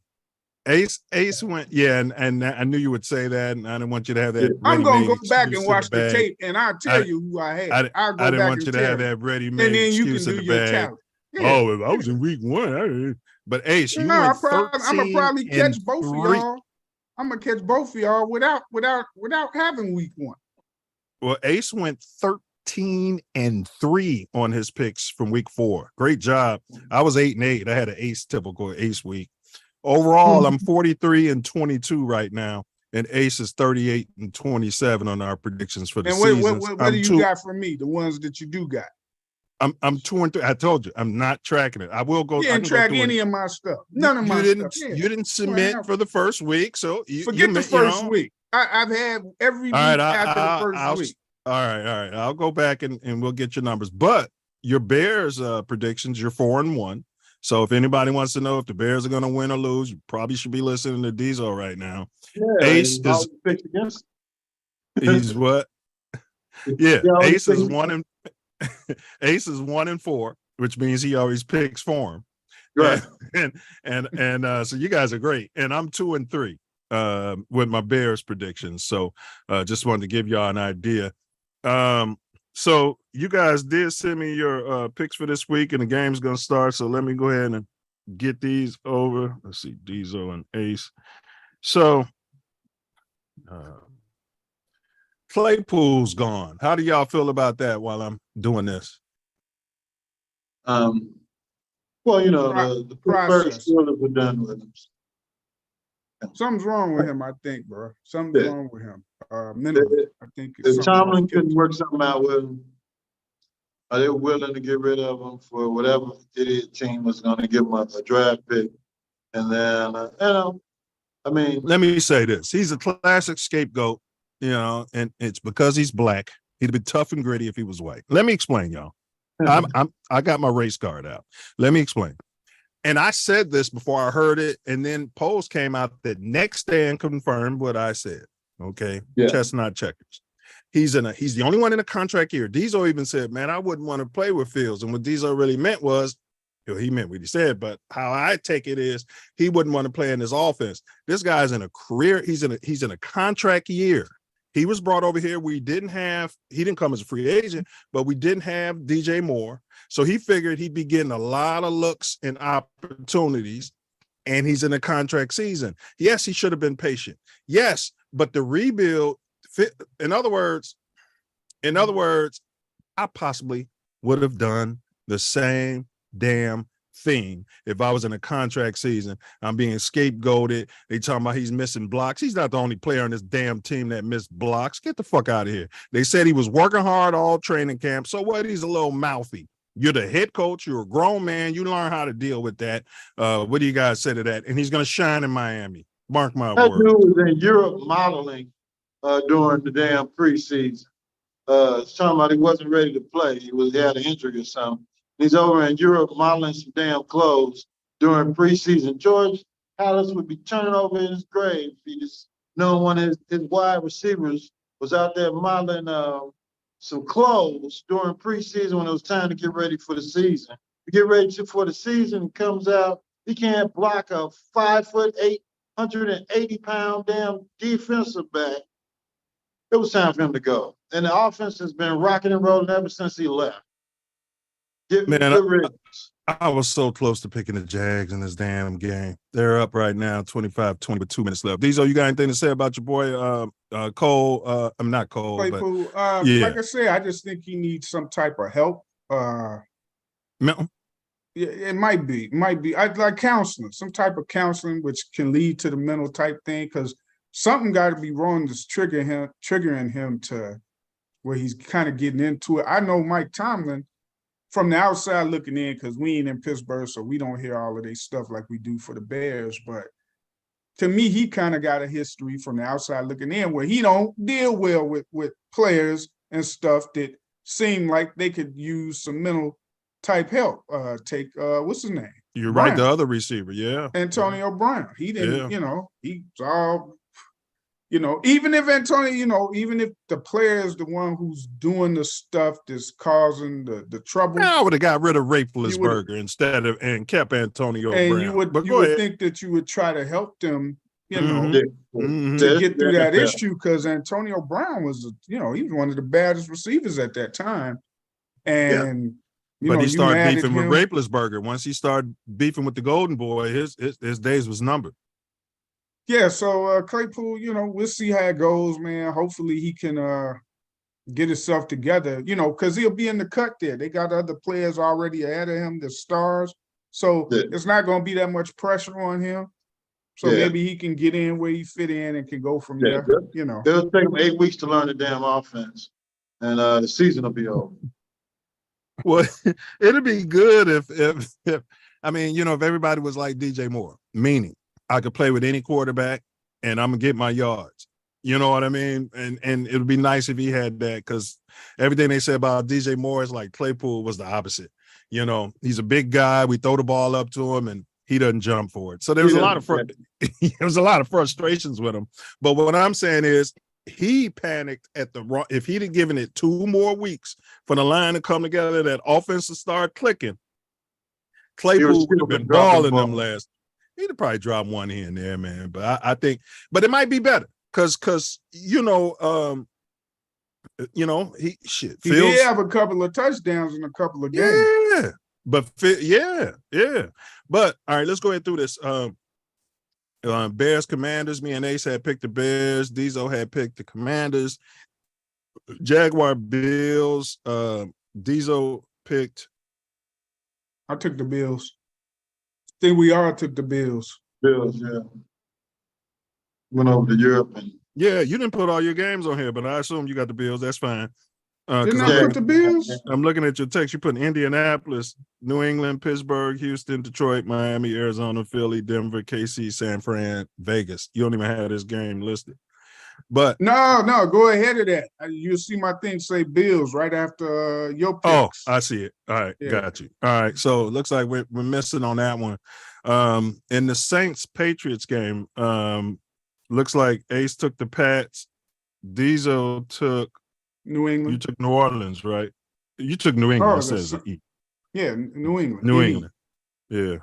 Ace went, yeah, and I knew you would say that, and I didn't want you to have that. I'm gonna go back and watch the tape, and I'll tell you who I had. I didn't want you to have that ready-made and then you excuse can in do the your bag. talent. Yeah. Oh, if I was in week 1, but Ace, you went 13 I'm gonna probably catch and both 3. of y'all. I'm gonna catch both of y'all without having week 1. Well, Ace went 13 and 3 on his picks from week 4. Great job. I was 8 and 8. I had an typical Ace week. Overall, I'm 43 and 22 right now, and Ace is 38 and 27 on our predictions for the season. What do you got for me? The ones that you do got. I'm 2 and 3. I told you I'm not tracking it. I will go. You didn't track any of my stuff. None of my stuff. You didn't submit for the first week, so forget the first week. I've had every week after the first week. All right. I'll go back and we'll get your numbers. But your Bears predictions, you're 4 and 1. So if anybody wants to know if the Bears are going to win or lose, you probably should be listening to Diesel right now. Yeah, Ace is he's what? Yeah, Ace is 1 and Ace is 1 and 4, which means he always picks for him. Right. And so you guys are great. And I'm 2 and 3 with my Bears predictions. So just wanted to give y'all an idea. So you guys did send me your picks for this week, and the game's gonna start. So let me go ahead and get these over. Let's see, Diesel and Ace. So Claypool's gone. How do y'all feel about that while I'm doing this? Well, you know, the first Steelers were done with him. Something's wrong with him, I think, bro. Something's wrong with him. Mentally, I think. If Tomlin couldn't work something out with him, they were willing to get rid of him for whatever idiot team was going to give him a draft pick. And then, you know, I mean. Let me say this. He's a classic scapegoat, you know, and it's because he's black. He'd be tough and gritty if he was white. Let me explain, y'all. I got my race card out. Let me explain. And I said this before I heard it, and then polls came out the next day and confirmed what I said. Okay, chestnut checkers. He's the only one in a contract year. Diesel even said, "Man, I wouldn't want to play with Fields." And what Diesel really meant was, he meant what he said. But how I take it is, he wouldn't want to play in this offense. This guy's in a career. He's in a contract year. He was brought over here. He didn't come as a free agent, but we didn't have DJ Moore. So he figured he'd be getting a lot of looks and opportunities, and he's in a contract season. Yes, he should have been patient. Yes, but the rebuild fit. In other words, I possibly would have done the same damn thing if I was in a contract season. I'm being scapegoated. They talking about he's missing blocks. He's not the only player on this damn team that missed blocks. Get the fuck out of here. They said he was working hard all training camp. So what? He's a little mouthy. You're the head coach. You're a grown man. You learn how to deal with that. What do you guys say to that? And he's going to shine in Miami. Mark my words. That dude was in Europe modeling during the damn preseason. Talking about he wasn't ready to play. He had an injury or something. He's over in Europe modeling some damn clothes during preseason. George Hallis would be turning over in his grave if he just known one of his wide receivers was out there modeling some clothes during preseason when it was time to get ready for the season. To get ready for the season, he comes out, he can't block a 5'8", 180-pound damn defensive back. It was time for him to go. And the offense has been rocking and rolling ever since he left. I was so close to picking the Jags in this damn game. They're up right now, 25-20 with 2 minutes left. Diesel, you got anything to say about your boy Cole? I'm not Cole, Claypool. but yeah. Like I said, I just think he needs some type of help. Milton? it might be. I'd like counseling, some type of counseling, which can lead to the mental type thing, because something got to be wrong that's triggering him to where he's kind of getting into it. I know Mike Tomlin from the outside looking in, because we ain't in Pittsburgh, so we don't hear all of this stuff like we do for the Bears. But to me, he kind of got a history from the outside looking in where he don't deal well with players and stuff that seem like they could use some mental type help. Take what's his name? You're Brown. right, the other receiver, yeah. Antonio Brown. He didn't, Yeah. He's all, even if Antonio, even if the player is the one who's doing the stuff that's causing the trouble. I would have got rid of Raplesberger instead of and kept Antonio and Brown. you would think that you would try to help them, Mm-hmm. to get through that issue, because Antonio Brown was, he was one of the baddest receivers at that time. And but he started beefing with Raplesberger. Once he started beefing with the Golden Boy, his days was numbered. Yeah, so Claypool, we'll see how it goes, man. Hopefully he can get himself together, because he'll be in the cut there. They got other players already ahead of him, the stars. So it's not going to be that much pressure on him. So maybe he can get in where he fit in and can go from there, It'll take him 8 weeks to learn the damn offense, and the season will be over. Well, it'd be good if everybody was like DJ Moore, meaning I could play with any quarterback and I'm gonna get my yards. You know what I mean? And it would be nice if he had that, because everything they say about DJ Moore is like Claypool was the opposite. He's a big guy. We throw the ball up to him and he doesn't jump for it. So there was a lot of frustrations with him. But what I'm saying is he panicked at the wrong. If he'd have given it 2 more weeks for the line to come together, that offense to start clicking, Claypool would have been balling them last. He'd have probably dropped one here and there, man. But I think, but it might be better because he did have a couple of touchdowns in a couple of games. Yeah. But But all right, let's go ahead through this. Bears Commanders. Me and Ace had picked the Bears. Diesel had picked the Commanders. Jaguar Bills. Diesel picked. I took the Bills. I think we all took the Bills. Bills, yeah. Went over to Europe and. Yeah, you didn't put all your games on here, but I assume you got the Bills. That's fine. Didn't I put the Bills? I'm looking at your text. You put Indianapolis, New England, Pittsburgh, Houston, Detroit, Miami, Arizona, Philly, Denver, KC, San Fran, Vegas. You don't even have this game listed. But no, go ahead of that. You'll see my thing say Bills right after your picks. Oh, I see it. All right, got you. All right, so it looks like we're missing on that one. In the Saints-Patriots game, looks like Ace took the Pats. Diesel took New England. You took New Orleans, right? You took New England. Says yeah, New England. New England. Yeah.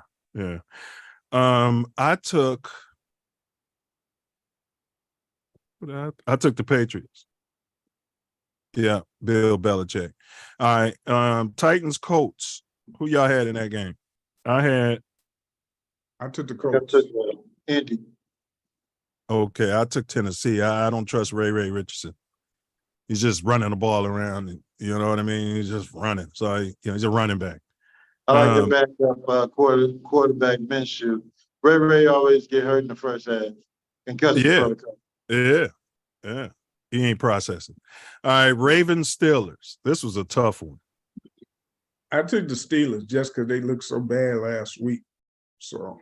I took the Patriots. Yeah, Bill Belichick. All right. Titans, Colts. Who y'all had in that game? I took the Colts. I took Andy. Okay, I took Tennessee. I don't trust Ray Richardson. He's just running the ball around, and you know what I mean? He's just running. So, he's a running back. I like the backup quarterback Minshew. Ray always get hurt in the first half. Yeah. He ain't processing. All right, Ravens, Steelers. This was a tough one. I took the Steelers just because they looked so bad last week. So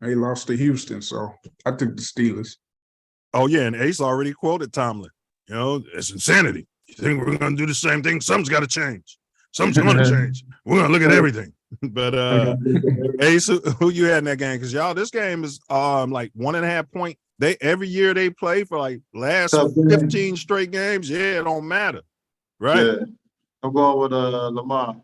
they lost to Houston. So I took the Steelers. Oh, yeah, and Ace already quoted Tomlin. It's insanity. You think we're going to do the same thing? Something's got to change. Something's going to change. We're going to look at everything. But Ace, who you had in that game? Because this game is like 1.5 point. Every year they play for like last 15 straight games. Yeah, it don't matter. Right? Yeah. I'm going with Lamar.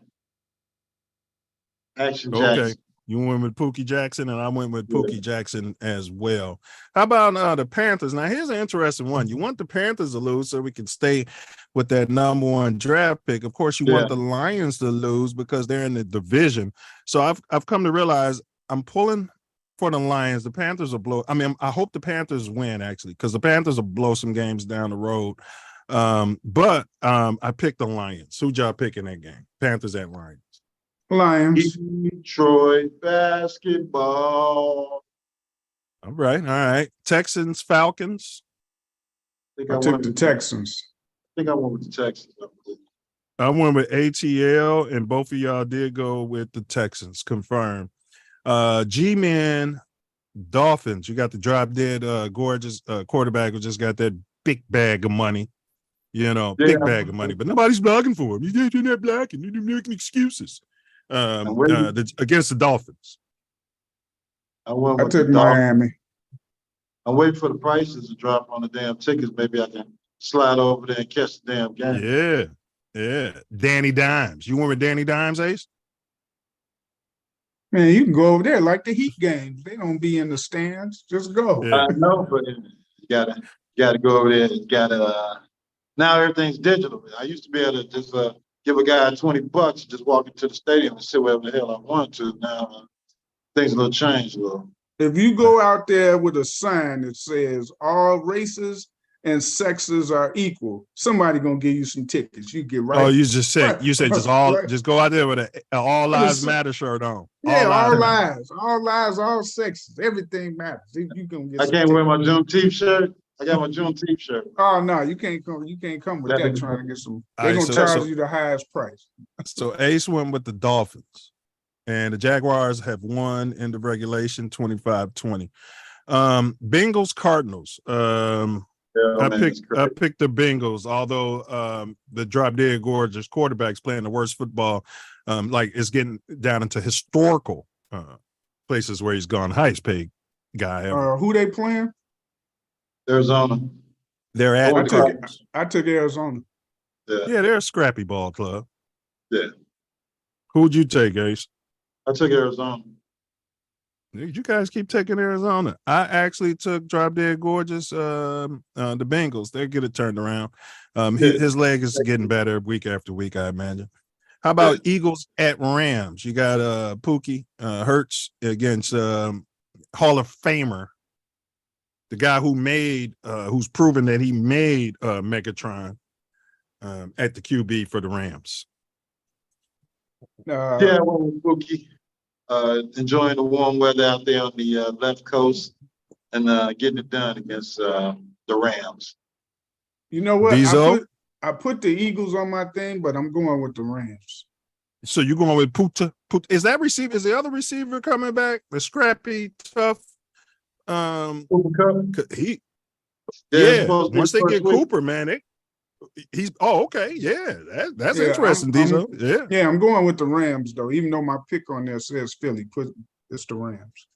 Action Jackson. You went with Pookie Jackson, and I went with Pookie Jackson as well. How about the Panthers? Now, here's an interesting one. You want the Panthers to lose so we can stay with that number 1 draft pick. Of course, you want the Lions to lose because they're in the division. So I've come to realize I'm pulling for the Lions. The Panthers will blow. I hope the Panthers win, actually, because the Panthers will blow some games down the road. But I picked the Lions. Who'd y'all pick in that game? Panthers at Lions. Lions. Detroit basketball. All right. Texans, Falcons. I took the Texans. I think I went with the Texans. I went with ATL, and both of y'all did go with the Texans. Confirmed. G-Man, Dolphins. You got the drop dead, gorgeous quarterback who just got that big bag of money. Big bag of money, but nobody's blocking for him. You're not blocking. You're making excuses. Against the Dolphins. I took Miami. I'm waiting for the prices to drop on the damn tickets. Maybe I can slide over there and catch the damn game. Yeah. Danny Dimes. You went with Danny Dimes, Ace? Man, you can go over there like the Heat games. They don't be in the stands. Just go. I know, but you gotta go over there. You gotta. Now everything's digital. I used to be able to just give a guy $20, just walk into the stadium and sit wherever the hell I want to. Now things a little changed a little. If you go out there with a sign that says all races and sexes are equal, somebody gonna give you some tickets. You get right. Oh, you just said just go out there with an all lives matter shirt on. Yeah, all lives, all sexes, everything matters. You gonna get. I can't wear my Juneteenth shirt. I got my Juneteenth shirt. Oh no, you can't come. You can't come with that. Trying to get some. They're gonna charge you the highest price. So Ace went with the Dolphins. And the Jaguars have won in the regulation 25-20. Bengals, Cardinals. I picked the Bengals, although the drop dead gorgeous quarterback's playing the worst football. It's getting down into historical places where he's gone. Highest paid guy ever. Who they playing? Arizona. They're at I took Arizona. Yeah, they're a scrappy ball club. Yeah. Who'd you take, Ace? I took Arizona. You guys keep taking Arizona. I actually took Drop Dead Gorgeous, the Bengals. They'll get it turned around. His leg is getting better week after week, I imagine. How about Eagles at Rams? You got Pookie Hurts against Hall of Famer, the guy who's proven that he made Megatron at the QB for the Rams. I went with Pookie. Enjoying the warm weather out there on the left coast and getting it done against the Rams. You know what? I put the Eagles on my thing, but I'm going with the Rams. So you're going with Puta? Is that receiver? Is the other receiver coming back? The scrappy, tough. Cooper Kupp? Once they get Cooper, man, he's okay. Yeah, that's interesting, Diesel. Yeah, I'm going with the Rams though. Even though my pick on there says Philly, it's the Rams.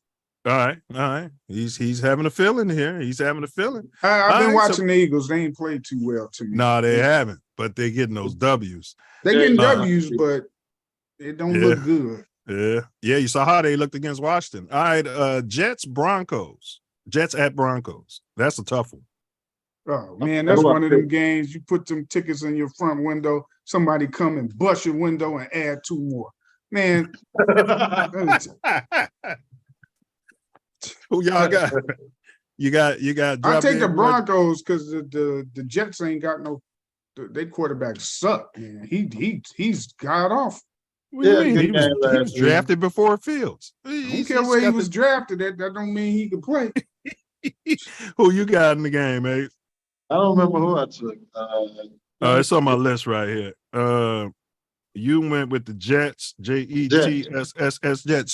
All right. He's having a feeling here. He's having a feeling. I've been watching the Eagles. They ain't played too well to me. No, they haven't, but they're getting those W's. They're getting W's, but it don't look good. Yeah. You saw how they looked against Washington. All right, Jets, Broncos. Jets at Broncos. That's a tough one. Oh man, that's one of them games. You put them tickets in your front window. Somebody come and bust your window and add 2 more. Man, who y'all got? You got. I take the Broncos because the Jets ain't got no. Their quarterback suck. Man, he's got off. What do you mean? He was drafted before Fields. I don't care where he was drafted. That don't mean he could play. Who you got in the game, mate? I don't remember who I took. It's on my list right here. You went with the Jets, Jets.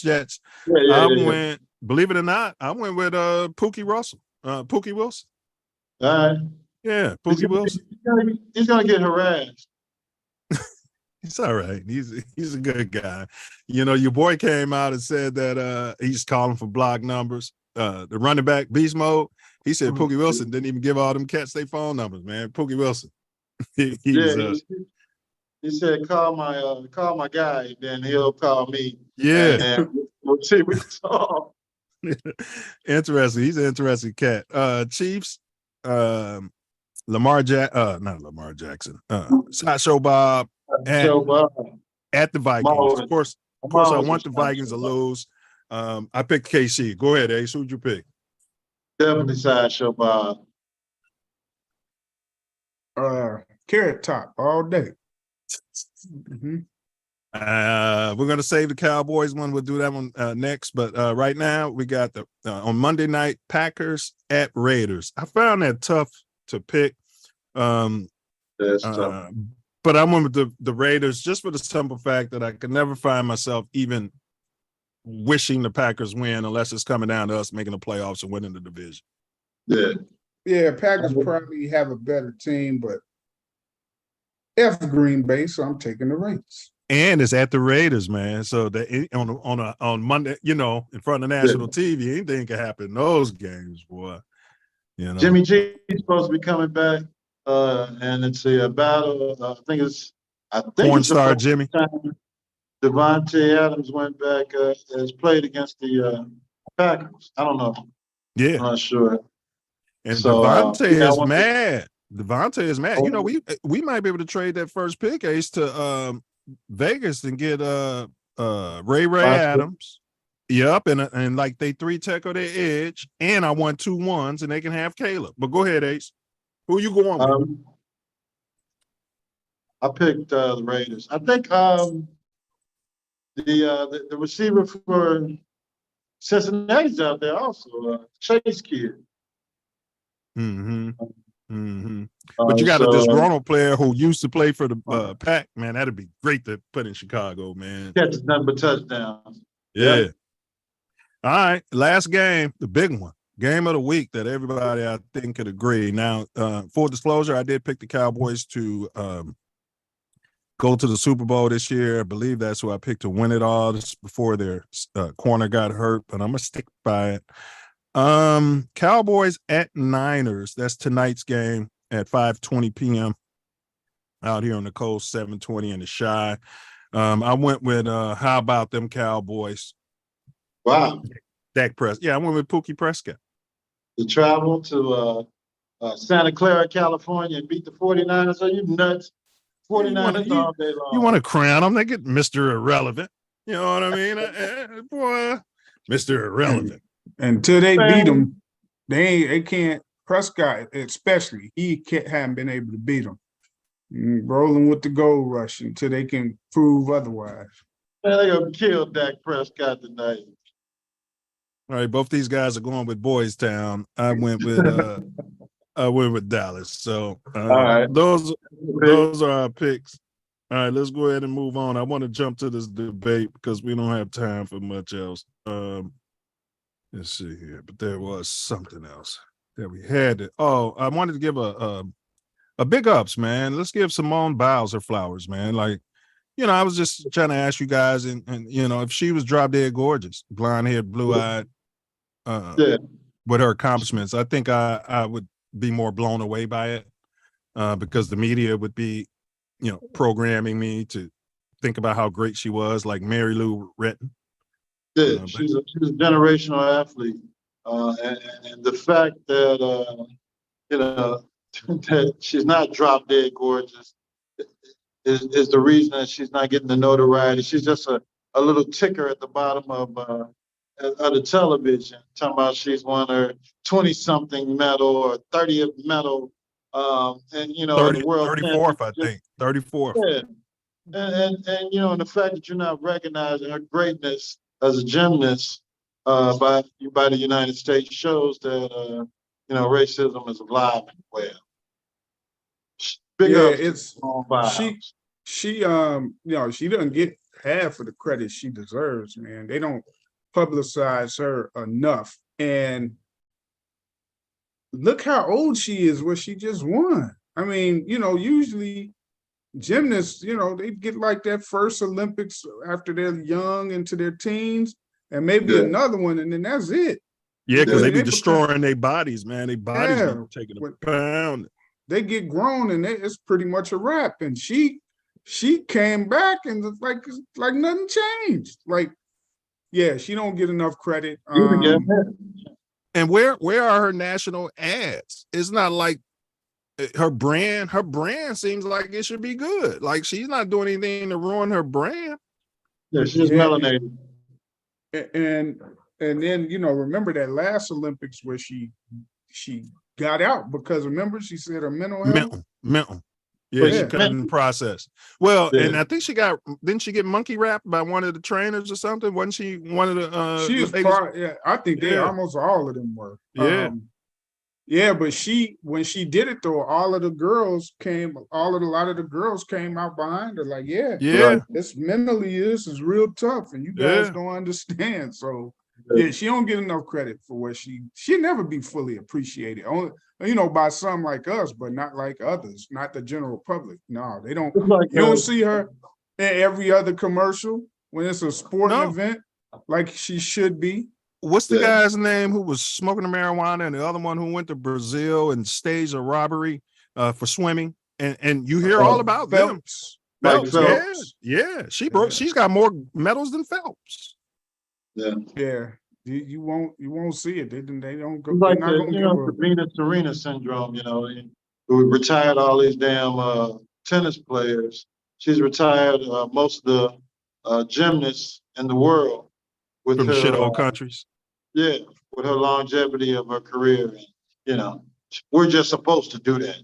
Jets. Went, believe it or not, I went with Pookie Wilson. All right. Yeah, Pookie Wilson. He's gonna get harassed. He's all right. He's a good guy. You know, your boy came out and said that he's calling for block numbers. The running back, beast mode. He said Pookie Wilson didn't even give all them cats their phone numbers, man. Pookie Wilson. He said, call my guy, then he'll call me. Yeah. And we'll see what it's all. Interesting. He's an interesting cat. Chiefs, not Lamar Jackson. Sideshow Bob at the Vikings. Of course, I want the Vikings to lose. I picked KC. Go ahead, Ace. Who'd you pick? Definitely Sideshow Bob. Carrot Top all day. Mm-hmm. We're gonna save the Cowboys one. We'll do that one next. But right now we got the on Monday night Packers at Raiders. I found that tough to pick. That's tough. But I went with the Raiders just for the simple fact that I could never find myself even wishing the Packers win unless it's coming down to us making the playoffs and winning the division. Yeah, Packers probably have a better team, but F Green Bay, so I'm taking the Raiders. And it's at the Raiders, man. So that on Monday, you know, in front of national TV, anything can happen in those games, boy. You know, Jimmy G is supposed to be coming back, and it's a battle. I think Porn star Jimmy. Devontae Adams went back, has played against the Packers. I don't know. Yeah, I'm not sure. And so, Devontae is mad. Devontae is mad. You know, we might be able to trade that first pick, Ace, to Vegas and get Ray Adams. Yep, and like they 3-tech their edge, and I won 2 1s, and they can have Caleb. But go ahead, Ace. Who you going with? I picked the Raiders. I think the receiver for Cincinnati's out there also, Chase Kid. But you got a disgruntled player who used to play for the Pack, man. That'd be great to put in Chicago, man. Catches nothing but touchdowns. Yeah. Yep. All right, last game, the big one, game of the week that everybody I think could agree. Now, full disclosure, I did pick the Cowboys to go to the Super Bowl this year. I believe that's who I picked to win it all. This is before their corner got hurt, but I'm gonna stick by it. Cowboys at Niners. That's tonight's game at 5:20 p.m. out here on the coast, 7:20 in the Shy. I went with how about them Cowboys? Wow. Dak Prescott. Yeah, I went with Pookie Prescott. To travel to Santa Clara, California and beat the 49ers. Are you nuts? 49ers all day long. You want to crown them? They get Mr. Irrelevant. You know what I mean? Boy, Mr. Irrelevant. Until they beat them, they can't. Prescott, especially, haven't been able to beat them. Rolling with the gold rush until they can prove otherwise. Man, they're gonna kill Dak Prescott tonight. All right, both these guys are going with Boys Town. I went with Dallas. So all right. Those are our picks. All right, let's go ahead and move on. I want to jump to this debate because we don't have time for much else. Let's see here, but there was something else that we had to. Oh, I wanted to give a big ups, man. Let's give Simone Biles her flowers, man. Like, you know, I was just trying to ask you guys, and you know, if she was drop dead gorgeous, blonde haired, blue eyed, with her accomplishments, I think I would be more blown away by it because the media would be, you know, programming me to think about how great she was, like Mary Lou Retton. Yeah, she's a generational athlete, and the fact that you know that she's not drop dead gorgeous is the reason that she's not getting the notoriety. She's just a little ticker at the bottom of the television, talking about she's won her 20-something medal or 30th medal, and you know, 34th, I think 34th. Yeah, and you know, and the fact that you're not recognizing her greatness as a gymnast by the United States shows that you know, racism is alive and well. She you know, she doesn't get half of the credit she deserves, man. They don't publicize her enough. And look how old she is, where she just won. I mean, you know, usually gymnasts, you know, they get like that first Olympics after they're young into their teens, and maybe another one, and then that's it. Yeah, because they be destroying their bodies, man. Their bodies be taking a pound. They get grown, and it's pretty much a wrap. And she came back, and like nothing changed. Like, yeah, she don't get enough credit. And where are her national ads? It's not like her brand seems like it should be good. Like, she's not doing anything to ruin her brand. Yeah, she's melanated. And then, you know, remember that last Olympics where she got out because, remember, she said her mental health. Mental. Yeah, But she yeah. cut in the process. Well, Yeah. and I think didn't she get monkey wrapped by one of the trainers or something? Wasn't she one of the She is ladies? part. Yeah, I think they almost all of them were. Yeah. Yeah, but when she did it though, a lot of the girls came out behind her, like, Yeah. this mentally is real tough, and you guys don't understand. So yeah, she don't get enough credit for what she'll never be fully appreciated. Only by some like us, but not like others, not the general public. No, they don't. Like, you don't see her in every other commercial when it's a sporting event, like she should be. What's the guy's name who was smoking the marijuana, and the other one who went to Brazil and staged a robbery for swimming? And you hear all about Phelps. them. Phelps. Yeah. She's got more medals than Phelps. Yeah. You won't see it. They don't go. It's like they're not gonna the Venus Serena syndrome, who retired all these damn tennis players. She's retired most of the gymnasts in the world with From her shithole countries. Yeah, with her longevity of her career. And, we're just supposed to do that.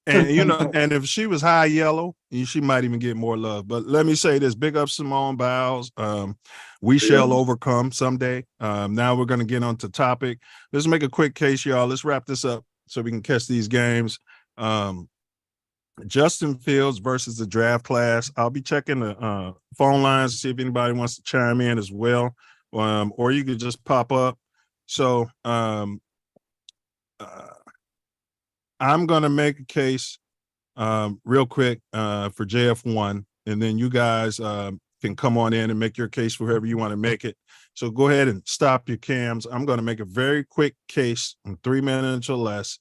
And and if she was high yellow, she might even get more love. But let me say this: big up Simone Biles. We shall overcome someday. Now we're going to get on to topic. Let's make a quick case, y'all. Let's wrap this up so we can catch these games. Justin Fields versus the draft class. I'll be checking the phone lines to see if anybody wants to chime in as well, or you could just pop up. So I'm going to make a case real quick for JF1, and then you guys can come on in and make your case for whoever you want to make it. So go ahead and stop your cams. I'm going to make a very quick case in 3 minutes or less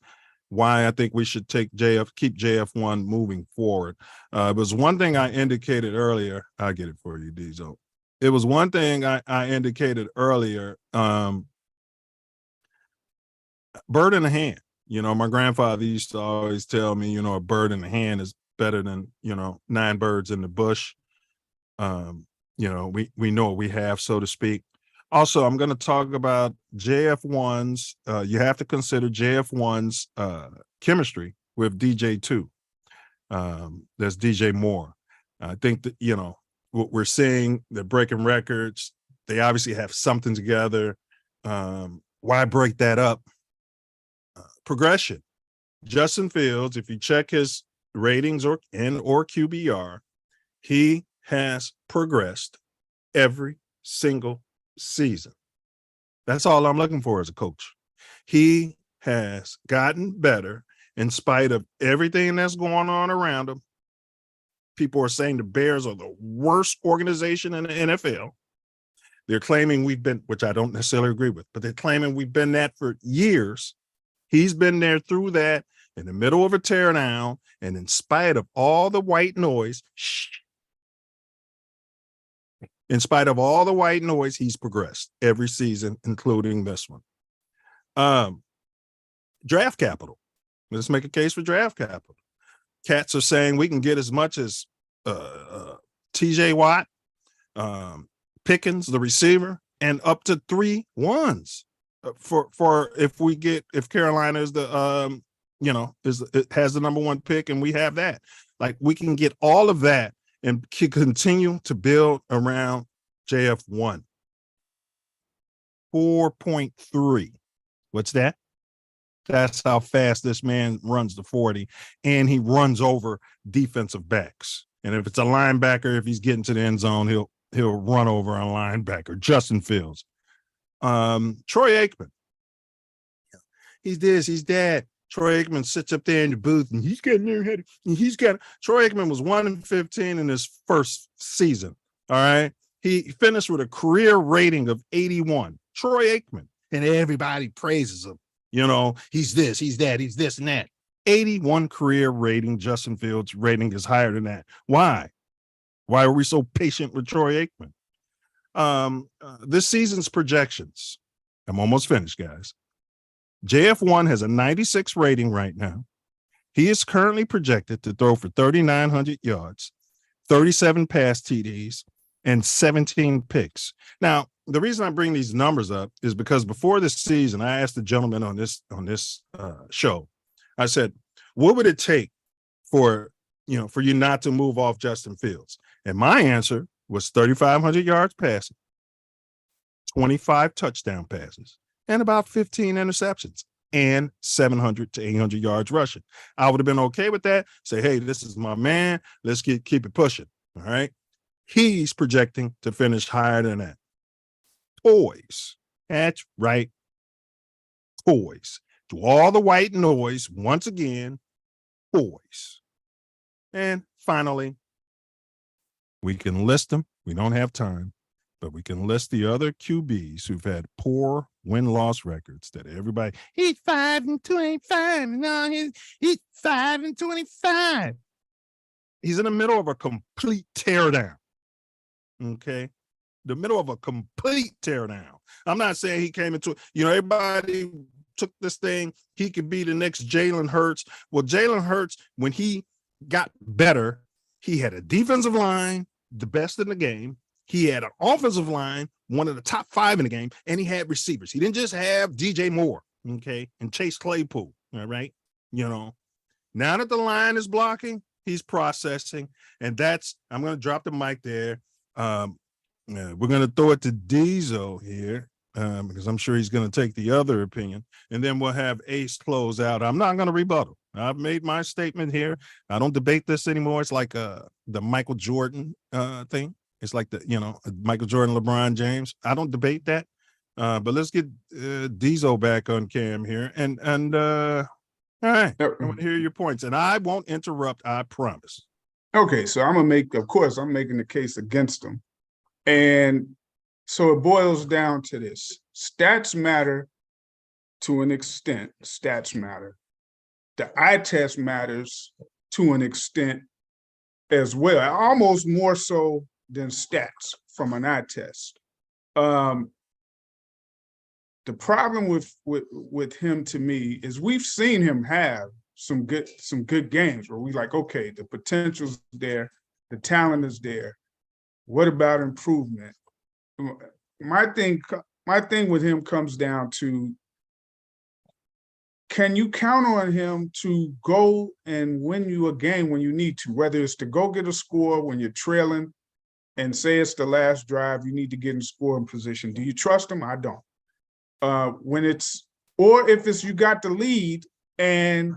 why I think we should keep JF1 moving forward. It was one thing I indicated earlier. I'll get it for you, Diesel. It was one thing I indicated earlier. Bird in the hand. My grandfather used to always tell me, a bird in the hand is better than, 9 birds in the bush. We know what we have, so to speak. Also, I'm going to talk about JF1's. You have to consider JF1's chemistry with DJ2. There's DJ Moore. I think that, what we're seeing, they're breaking records. They obviously have something together. Why break that up? Progression. Justin Fields, if you check his ratings or QBR, he has progressed every single season. That's all I'm looking for as a coach. He has gotten better in spite of everything that's going on around him. People are saying the Bears are the worst organization in the NFL. They're claiming we've been, which I don't necessarily agree with, but they're claiming we've been that for years. He's been there through that, in the middle of a teardown, and in spite of all the white noise, he's progressed every season, including this one. Draft capital. Let's make a case for draft capital. Cats are saying we can get as much as TJ Watt, Pickens, the receiver, and up to 3 ones for if Carolina is the it has the number 1 pick and we have that. Like, we can get all of that and continue to build around JF1. 4.3. What's that? That's how fast this man runs the 40, and he runs over defensive backs. And if it's a linebacker, if he's getting to the end zone, he'll run over a linebacker. Justin Fields. Troy Aikman. He's this, he's that. Troy Aikman sits up there in the booth and he's getting there. Troy Aikman was 1-15 in his first season. All right. He finished with a career rating of 81. Troy Aikman. And everybody praises him. He's this, he's that, he's this and that. 81 career rating. Justin Fields' rating is higher than that. Why? Why are we so patient with Troy Aikman? This season's projections. I'm almost finished, guys. JF1 has a 96 rating right now. He is currently projected to throw for 3,900 yards, 37 pass TDs, and 17 picks. Now, the reason I bring these numbers up is because before this season, I asked the gentleman on this show, I said, what would it take for for you not to move off Justin Fields? And my answer was 3,500 yards passing, 25 touchdown passes, and about 15 interceptions, and 700 to 800 yards rushing. I would have been okay with that. Say, hey, this is my man. Let's keep it pushing. All right. He's projecting to finish higher than that. Toys. That's right. Toys. To all the white noise, once again, toys. And finally, we can list them. We don't have time, but we can list the other QBs who've had poor win-loss records that everybody, he's 5-25. No, he's 5-25. He's in the middle of a complete teardown. Okay. The middle of a complete teardown. I'm not saying he came into, everybody took this thing, he could be the next Jalen Hurts. Well, Jalen Hurts, when he got better, he had a defensive line, the best in the game. He had an offensive line, one of the top 5 in the game, and he had receivers. He didn't just have DJ Moore, okay, and Chase Claypool, all right? Now that the line is blocking, he's processing, and I'm going to drop the mic there. We're going to throw it to Diesel here because I'm sure he's going to take the other opinion, and then we'll have Ace close out. I'm not going to rebuttal. I've made my statement here. I don't debate this anymore. It's like the Michael Jordan thing. It's like Michael Jordan, LeBron James. I don't debate that. But let's get Diesel back on cam here. And all right, I want to hear your points, and I won't interrupt. I promise. Okay, so I'm making the case against him. And so it boils down to this. Stats matter to an extent. Stats matter. The eye test matters to an extent as well, almost more so than stats from an eye test. The problem with him, to me, is we've seen him have some good games where we like, okay, the potential's there, the talent is there. What about improvement? My thing with him comes down to, can you count on him to go and win you a game when you need to, whether it's to go get a score when you're trailing and say it's the last drive, you need to get in scoring position. Do you trust him? I don't. If it's you got the lead and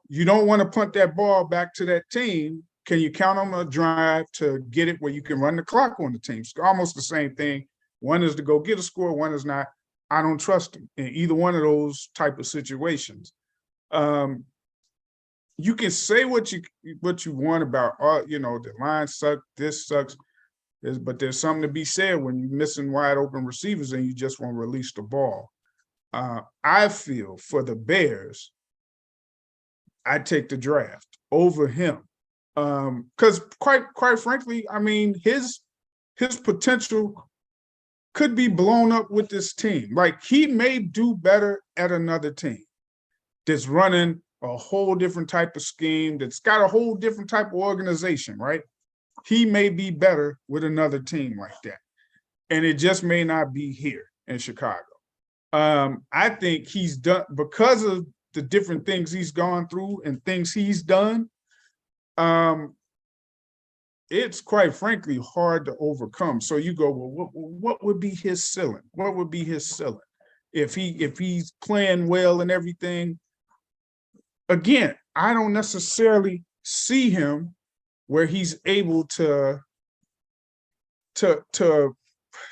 you don't want to punt that ball back to that team, can you count on a drive to get it where you can run the clock on the team? It's almost the same thing. One is to go get a score, one is not. I don't trust him in either one of those type of situations. You can say what you want about, the line sucks, this sucks, but there's something to be said when you're missing wide open receivers and you just won't release the ball. I feel for the Bears, I take the draft over him. Because quite frankly, I mean, his potential could be blown up with this team. Like, he may do better at another team that's running a whole different type of scheme, that's got a whole different type of organization, right? He may be better with another team like that. And it just may not be here in Chicago. I think he's done, because of the different things he's gone through and things he's done, it's quite frankly hard to overcome. So you go, well, what would be his ceiling? What would be his ceiling if he's playing well and everything? Again, I don't necessarily see him where he's able to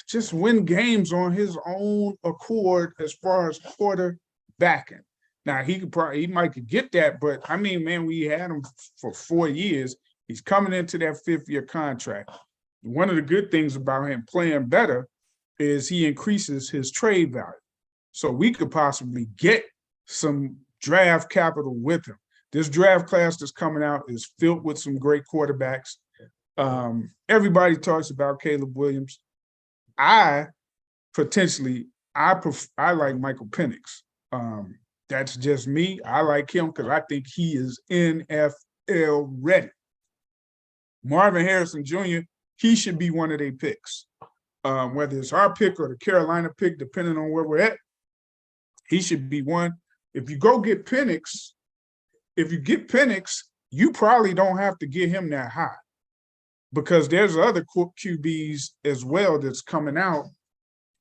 just win games on his own accord as far as quarterbacking. Now he might could get that, but I mean, man, we had him for 4 years. He's coming into that 5th-year contract. One of the good things about him playing better is he increases his trade value. So we could possibly get some draft capital with him. This draft class that's coming out is filled with some great quarterbacks. Everybody talks about Caleb Williams. I like Michael Penix. That's just me. I like him because I think he is NFL ready. Marvin Harrison Jr., he should be one of their picks. Whether it's our pick or the Carolina pick, depending on where we're at, he should be one. If you get Penix, you probably don't have to get him that high because there's other QBs as well that's coming out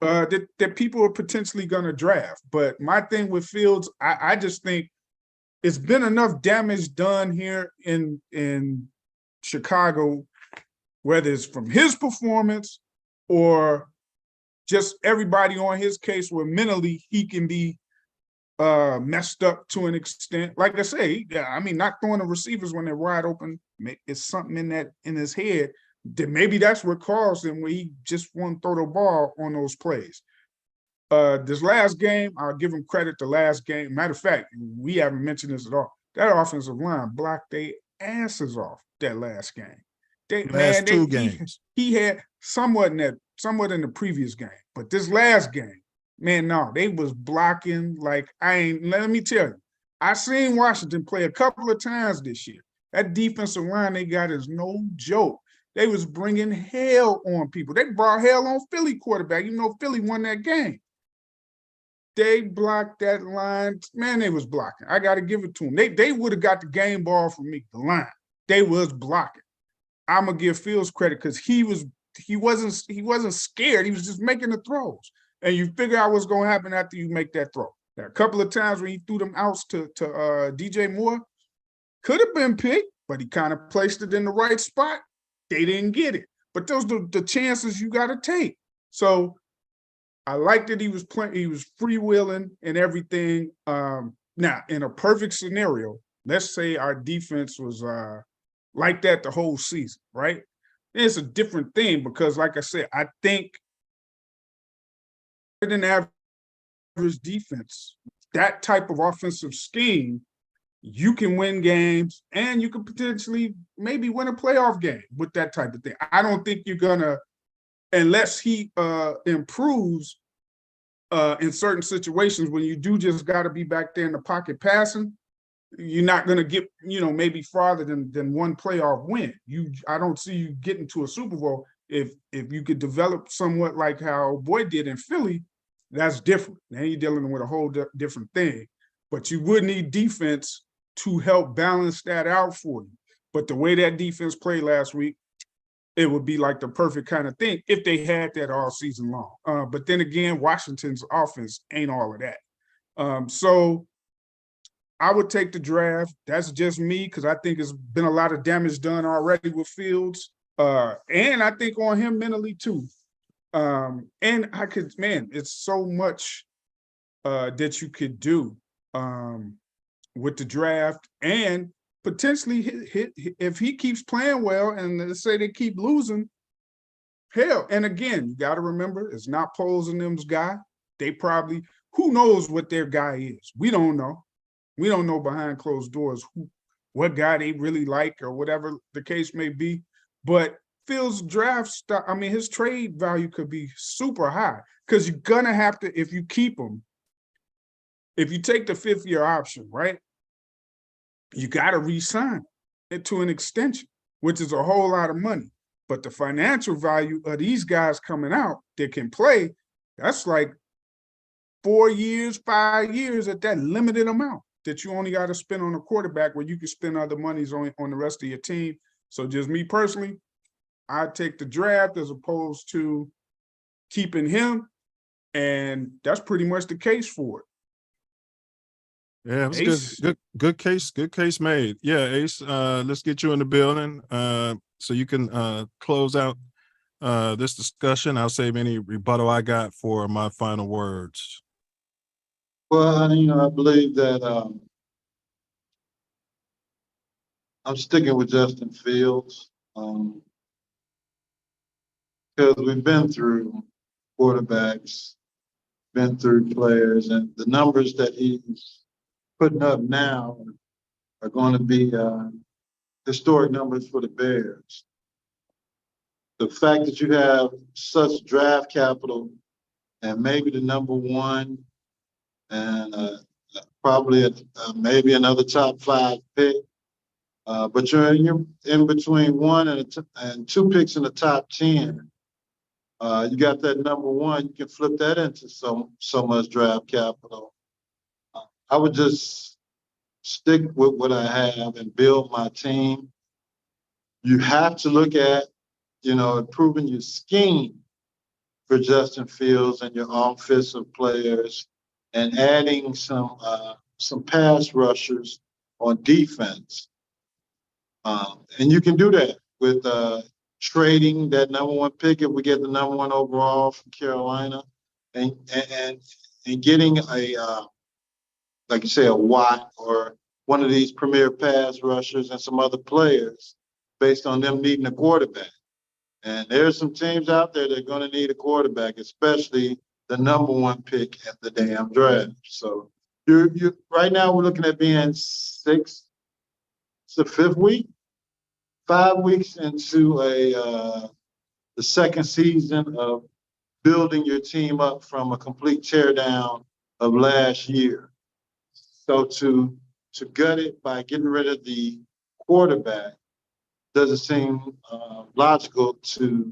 that people are potentially going to draft. But my thing with Fields, I just think it's been enough damage done here in Chicago, whether it's from his performance or just everybody on his case where mentally he can be messed up to an extent. Like I say, I mean, not throwing the receivers when they're wide open, it's something in his head that maybe that's what caused him where he just won't throw the ball on those plays. This last game, I'll give him credit. The last game, matter of fact, we haven't mentioned this at all. That offensive line blocked their asses off that last game. Two games. He had somewhat in the previous game, but this last game, man, no, they was blocking like let me tell you, I seen Washington play a couple of times this year. That defensive line they got is no joke. They was bringing hell on people. They brought hell on Philly quarterback. You know, Philly won that game. They blocked that line. Man, they was blocking. I got to give it to them. They would have got the game ball from me, the line. They was blocking. I'm going to give Fields credit because he wasn't scared. He was just making the throws. And you figure out what's going to happen after you make that throw. Now, a couple of times when he threw them outs to DJ Moore, could have been picked, but he kind of placed it in the right spot. They didn't get it. But those are the chances you got to take. So I like that he was freewheeling and everything. Now, in a perfect scenario, let's say our defense was like that the whole season, right? It's a different thing because, like I said, I think than average defense, that type of offensive scheme, you can win games and you can potentially maybe win a playoff game with that type of thing. I don't think you're gonna, unless he improves in certain situations when you do just got to be back there in the pocket passing, you're not going to get, maybe farther than one playoff win. I don't see you getting to a Super Bowl. If you could develop somewhat like how Boyd did in Philly, that's different. Now you're dealing with a whole different thing. But you would need defense to help balance that out for you. But the way that defense played last week, it would be like the perfect kind of thing if they had that all season long. But then again, Washington's offense ain't all of that. So I would take the draft. That's just me because I think it's been a lot of damage done already with Fields. And I think on him mentally too. And it's so much that you could do with the draft and potentially hit if he keeps playing well and let's say they keep losing, hell. And again, you got to remember, it's not Poles and them's guy. They probably, who knows what their guy is? We don't know. We don't know behind closed doors what guy they really like or whatever the case may be. But Fields' draft his trade value could be super high because you're going to have to, if you keep him, if you take the 5th-year option, right, you got to re-sign it to an extension, which is a whole lot of money. But the financial value of these guys coming out that can play, that's like 4 years, 5 years at that limited amount that you only got to spend on a quarterback where you can spend other monies on the rest of your team. So just me personally, I'd take the draft as opposed to keeping him. And that's pretty much the case for it. Yeah, it was good case made. Yeah, Ace, let's get you in the building so you can close out this discussion. I'll save any rebuttal I got for my final words. Well, I believe that I'm sticking with Justin Fields because we've been through quarterbacks, been through players, and the numbers that he's putting up now are going to be historic numbers for the Bears. The fact that you have such draft capital and maybe the number one and probably maybe another top 5 pick, but you're in between 1 and 2 picks in the top 10. You got that number one, you can flip that into so much draft capital. I would just stick with what I have and build my team. You have to look at, improving your scheme for Justin Fields and your offensive players, and adding some pass rushers on defense. And you can do that with trading that #1 pick if we get the #1 overall from Carolina, and getting like you say, a Watt or one of these premier pass rushers and some other players based on them needing a quarterback. And there's some teams out there that are going to need a quarterback, especially the #1 pick at the damn draft. So you right now we're looking at being it's the 5th week, 5 weeks into the second season of building your team up from a complete teardown of last year. So to gut it by getting rid of the quarterback doesn't seem logical to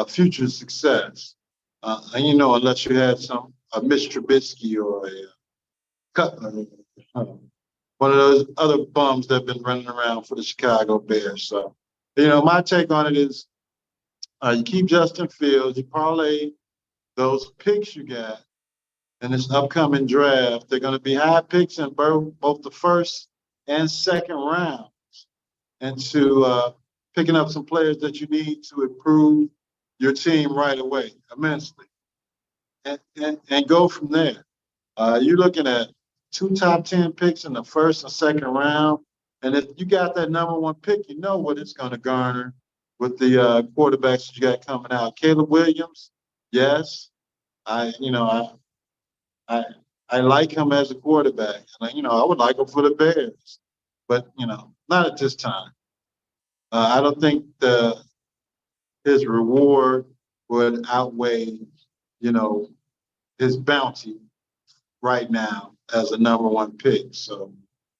future success. Unless you had a Mitch Trubisky or a Cutler, one of those other bums that have been running around for the Chicago Bears. So, my take on it is you keep Justin Fields, you parlay those picks you got in this upcoming draft. They're going to be high picks in both the first and second rounds, and to picking up some players that you need to improve your team right away immensely, and go from there. You're looking at 2 top 10 picks in the first and second round, and if you got that #1 pick, you know what it's going to garner with the quarterbacks that you got coming out. Caleb Williams, yes, I like him as a quarterback. And, I would like him for the Bears, but, not at this time. I don't think his reward would outweigh, his bounty right now as a #1 pick. So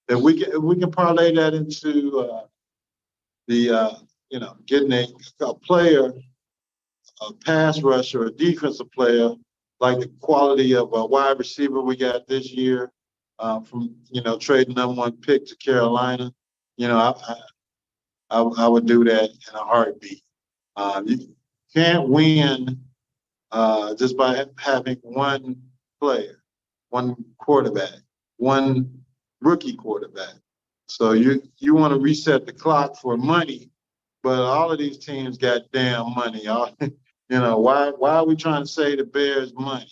if we can parlay that into getting a player, a pass rusher, a defensive player, like the quality of a wide receiver we got this year from, trading #1 pick to Carolina, I would do that in a heartbeat. You can't win just by having one player, one quarterback, one rookie quarterback. So you want to reset the clock for money, but all of these teams got damn money. Why are we trying to save the Bears money?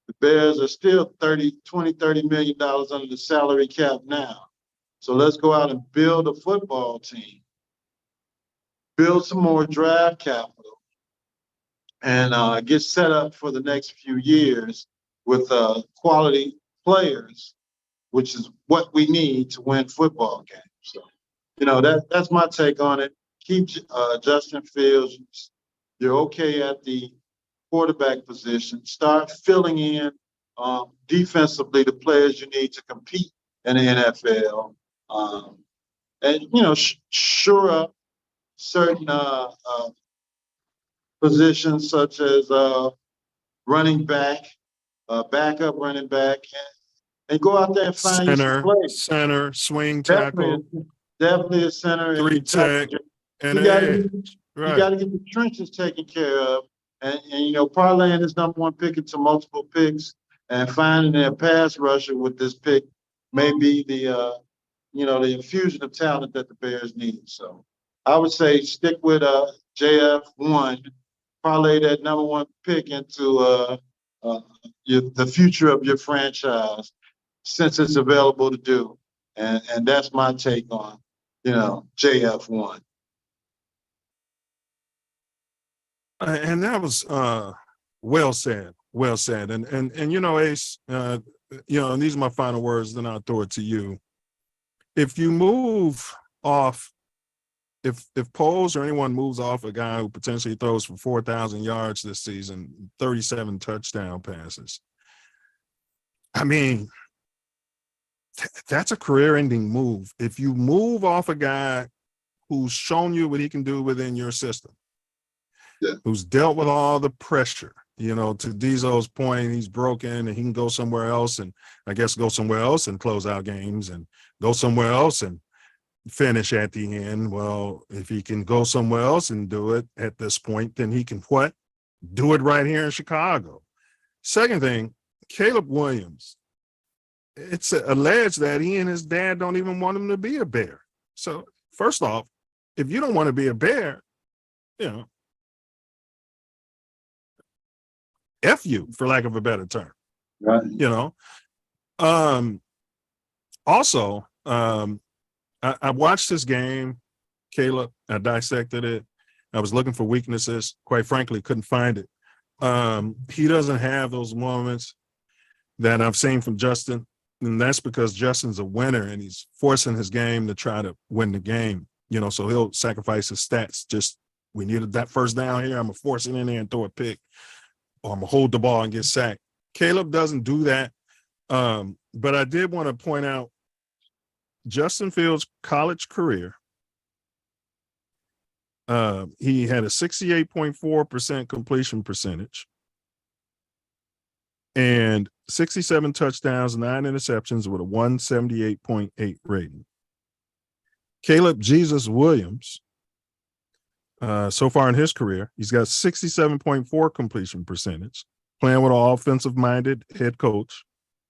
The Bears are still $30 million under the salary cap now. So let's go out and build a football team, build some more draft capital, and get set up for the next few years with quality players, which is what we need to win football games. So, that's my take on it. Keep Justin Fields. You're okay at the quarterback position. Start filling in defensively the players you need to compete in the NFL. And sure up certain positions such as running back, backup running back, and go out there and find center, swing tackle, definitely a center, 3 tech, and you got to get the trenches taken care of, and parlaying this #1 pick into multiple picks and finding a pass rusher with this pick may be the the infusion of talent that the Bears need. So I would say stick with JF1, parlay that #1 pick into the future of your franchise, since it's available to do. And that's my take on, JF1. And that was well said. And Ace, and these are my final words, then I'll throw it to you. If you move off, if Poles or anyone moves off a guy who potentially throws for 4,000 yards this season, 37 touchdown passes, I mean, that's a career-ending move. If you move off a guy who's shown you what he can do within your system, who's dealt with all the pressure, You know, to Diesel's point, he's broken and he can go somewhere else, and I guess go somewhere else and close out games and go somewhere else and finish at the end. Well, if he can go somewhere else and do it at this point, then he can what? Do it right here in Chicago. Second thing, Caleb Williams. It's alleged that he and his dad don't even want him to be a Bear. So first off, if you don't want to be a Bear, you know, F you, for lack of a better term. Right. You know. Also, I watched this game, Caleb. I dissected it. I was looking for weaknesses. Quite frankly, couldn't find it. He doesn't have those moments that I've seen from Justin, and that's because Justin's a winner and he's forcing his game to try to win the game. You know, so he'll sacrifice his stats. Just, we needed that first down here, I'm gonna force it in there and throw a pick, or I'm gonna hold the ball and get sacked. Caleb doesn't do that. But I did want to point out Justin Fields' college career. He had a 68.4% completion percentage and 67 touchdowns, 9 interceptions with a 178.8 rating. Caleb Jesus Williams, so far in his career, he's got 67.4 completion percentage, playing with an offensive-minded head coach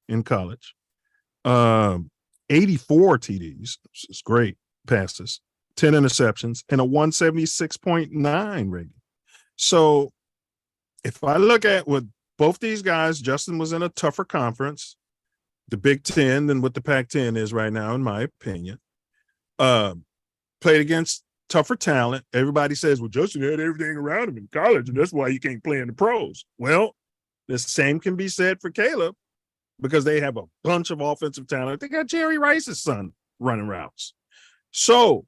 in college. 84 TDs, which is great passes, 10 interceptions, and a 176.9 rating. So if I look at what both these guys, Justin was in a tougher conference, the Big Ten, than what the Pac-10 is right now, in my opinion. Played against tougher talent. Everybody says, well, Justin had everything around him in college, and that's why you can't play in the pros. Well, the same can be said for Caleb, because they have a bunch of offensive talent. They got Jerry Rice's son running routes. So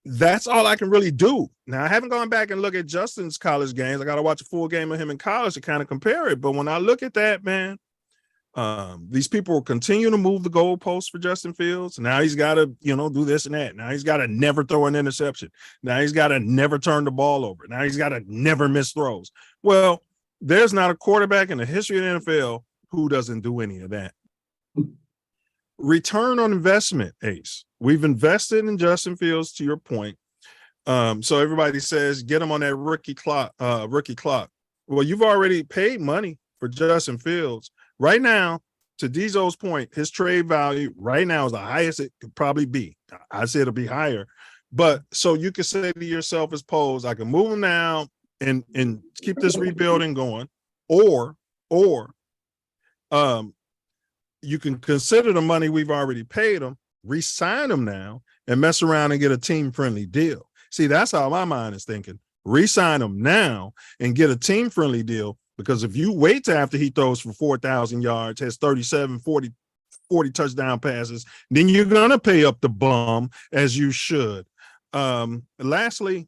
that's all I can really do. Now, I haven't gone back and look at Justin's college games. I got to watch a full game of him in college to kind of compare it. But when I look at that, man, these people will continue to move the goalposts for Justin Fields. Now he's got to, do this and that. Now he's got to never throw an interception. Now he's got to never turn the ball over. Now he's got to never miss throws. Well, there's not a quarterback in the history of the NFL who doesn't do any of that. Return on investment, Ace. We've invested in Justin Fields, to your point. So everybody says, get him on that rookie clock. Well, you've already paid money for Justin Fields. Right now, to Diesel's point, his trade value right now is the highest it could probably be. I say it'll be higher. But so you can say to yourself as Pose, I can move him now and keep this rebuilding going, or you can consider the money we've already paid him, re-sign him now, and mess around and get a team-friendly deal. See, that's how my mind is thinking. Re-sign him now and get a team-friendly deal, because if you wait till after he throws for 4,000 yards, has 37, 40 touchdown passes, then you're going to pay up the bum, as you should. Lastly,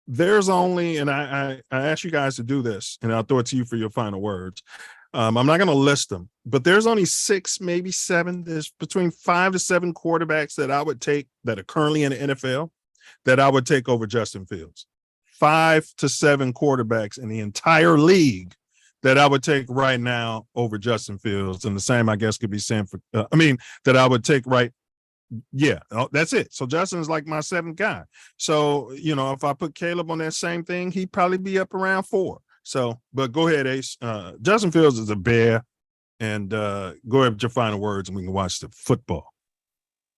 there's only, and I ask you guys to do this, and I'll throw it to you for your final words. I'm not going to list them, but there's only 6, maybe 7. There's between 5 to 7 quarterbacks that I would take that are currently in the NFL that I would take over Justin Fields. 5 to 7 quarterbacks in the entire league that I would take right now over Justin Fields. And the same, I guess, could be said for, that I would take right. Yeah, that's it. So Justin's like my 7th guy. So, if I put Caleb on that same thing, he'd probably be up around 4. So, but go ahead, Ace. Justin Fields is a Bear, and go ahead with your final words, and we can watch the football.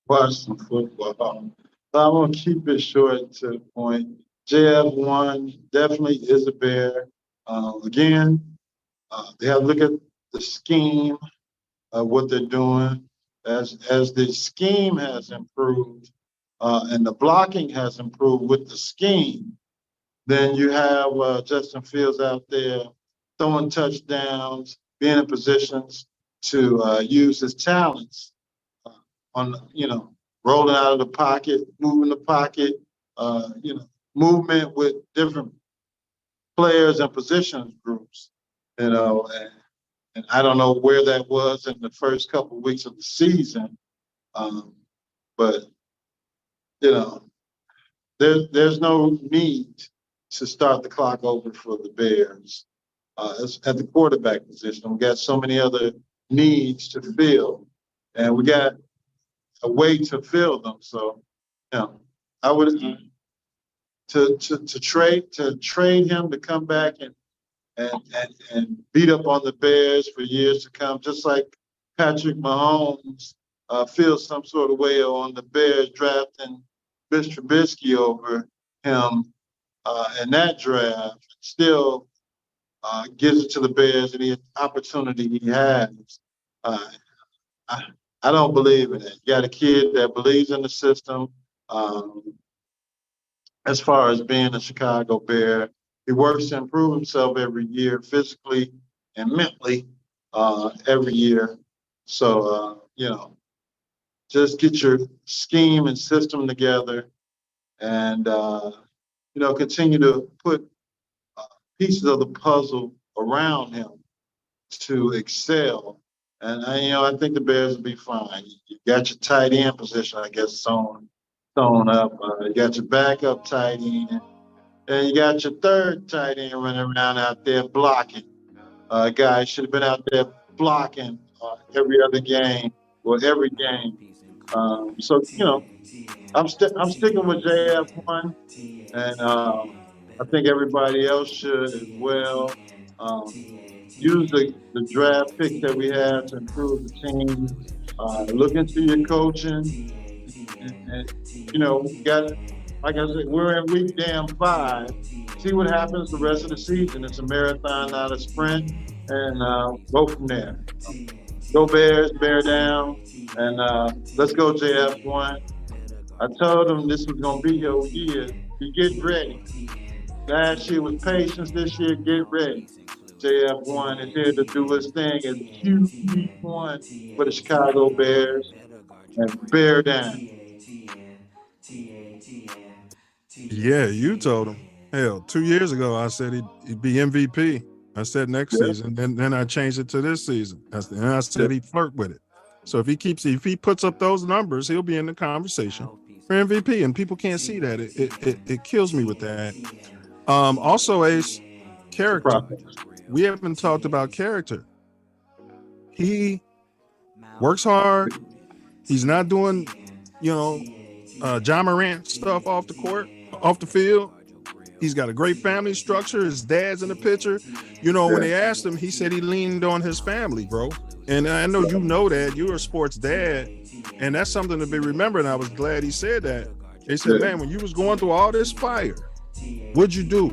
Watch some football. So I'm going to keep it short to the point. JF1 definitely is a Bear. Again, they have to look at the scheme of what they're doing. As the scheme has improved and the blocking has improved with the scheme, then you have Justin Fields out there throwing touchdowns, being in positions to use his talents on, rolling out of the pocket, moving the pocket, movement with different players and positions groups, and I don't know where that was in the first couple of weeks of the season, but there's no need to start the clock over for the Bears. At the quarterback position, we got so many other needs to fill, and we got a way to fill them. So, I would to trade him to come back and beat up on the Bears for years to come, just like Patrick Mahomes feels some sort of way on the Bears drafting Mitch Trubisky over him in that draft. Still gives it to the Bears any opportunity he has. I don't believe in it. You got a kid that believes in the system. As far as being a Chicago Bear, he works to improve himself every year, physically and mentally, every year. So, just get your scheme and system together, and continue to put pieces of the puzzle around him to excel. And I think the Bears will be fine. You got your tight end position, I guess, sewn up. You got your backup tight end, and you got your third tight end running around out there blocking. Guys should have been out there blocking every other game or every game. So I'm sticking with JF1, and I think everybody else should as well. Use the draft picks that we have to improve the team. Look into your coaching. And got, like I said, we're in week 5. See what happens the rest of the season. It's a marathon, not a sprint. And go from there. Go Bears, bear down. And let's go JF1. I told them this was going to be your year. You get ready. Last year was patience. This year, get ready. JF1 is here to do his thing as QB1 for the Chicago Bears. And bear down. Yeah, you told him. Hell, 2 years ago, I said he'd be MVP. I said next season. Then I changed it to this season. And I said he'd flirt with it. So if he puts up those numbers, he'll be in the conversation for MVP. And people can't see that. It kills me with that. Also, Ace, character. We haven't talked about character. He works hard. He's not doing, John Morant stuff off the court, off the field. He's got a great family structure. His dad's in the picture. When they asked him, he said he leaned on his family, bro. And I know you know that. You're a sports dad. And that's something to be remembered. And I was glad he said that. They said, man, when you was going through all this fire, what'd you do?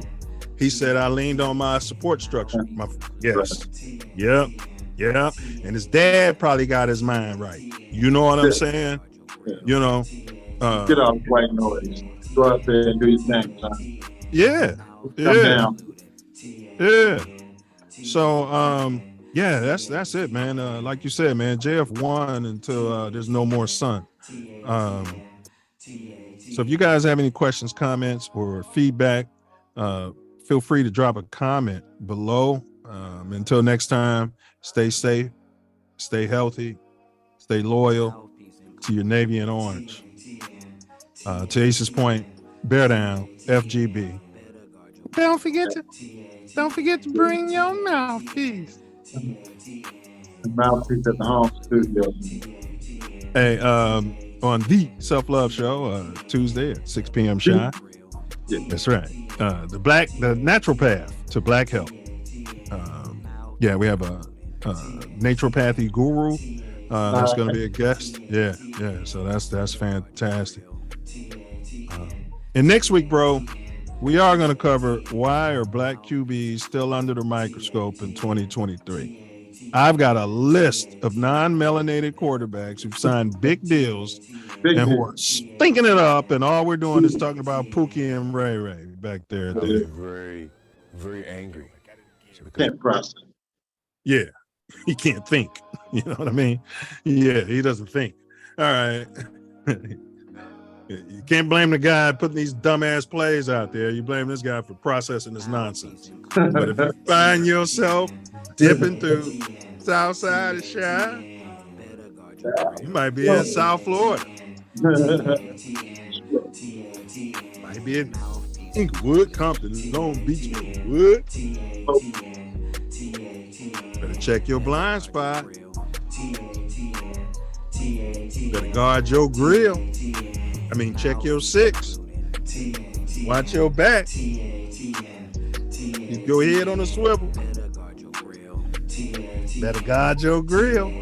He said, I leaned on my support structure. Yes. Yep. And his dad probably got his mind right. You know what I'm saying? Get off white noise. Go out there and do your thing, son. Yeah. So that's it, man. Like you said, man, JF1 until there's no more sun. So if you guys have any questions, comments, or feedback, feel free to drop a comment below. Until next time, stay safe, stay healthy, stay loyal to your Navy and Orange. To Ace's point, bear down, FGB. Don't forget to bring your mouthpiece. Mouthpiece at the home studio. Hey, on the Self Love Show, Tuesday at 6 p.m. shy. Yeah. That's right. The natural path to black health. We have a naturopathy guru that's going to be a guest. Yeah. So that's fantastic. And next week, bro, we are going to cover why are black QBs still under the microscope in 2023. I've got a list of non-melanated quarterbacks who've signed big deals who are stinking it up, and all we're doing is talking about Pookie and Ray Ray back there. Very, very angry. Can't process. Yeah, he can't think. You know what I mean? Yeah, he doesn't think. All right. You can't blame the guy putting these dumbass plays out there. You blame this guy for processing this nonsense. But if you find yourself dipping through South Side of Chi, you might be in South Florida. Might be in Inglewood, Compton, Long Beach, Wood. Better check your blind spot. Better guard your grill. I mean, check your six. Watch your back. Keep your head on a swivel. Better guard your grill.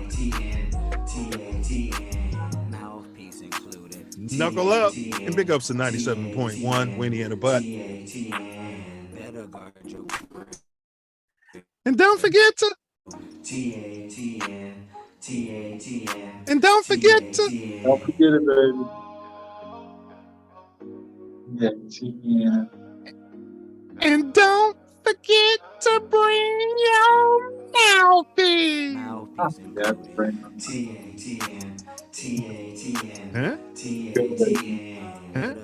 Knuckle up and big ups to 97.1 Winnie in the butt. And don't forget to. And don't forget to. Don't forget it, baby. Yeah, TN. And don't forget to bring your mouthpiece. That's right. Huh? Huh?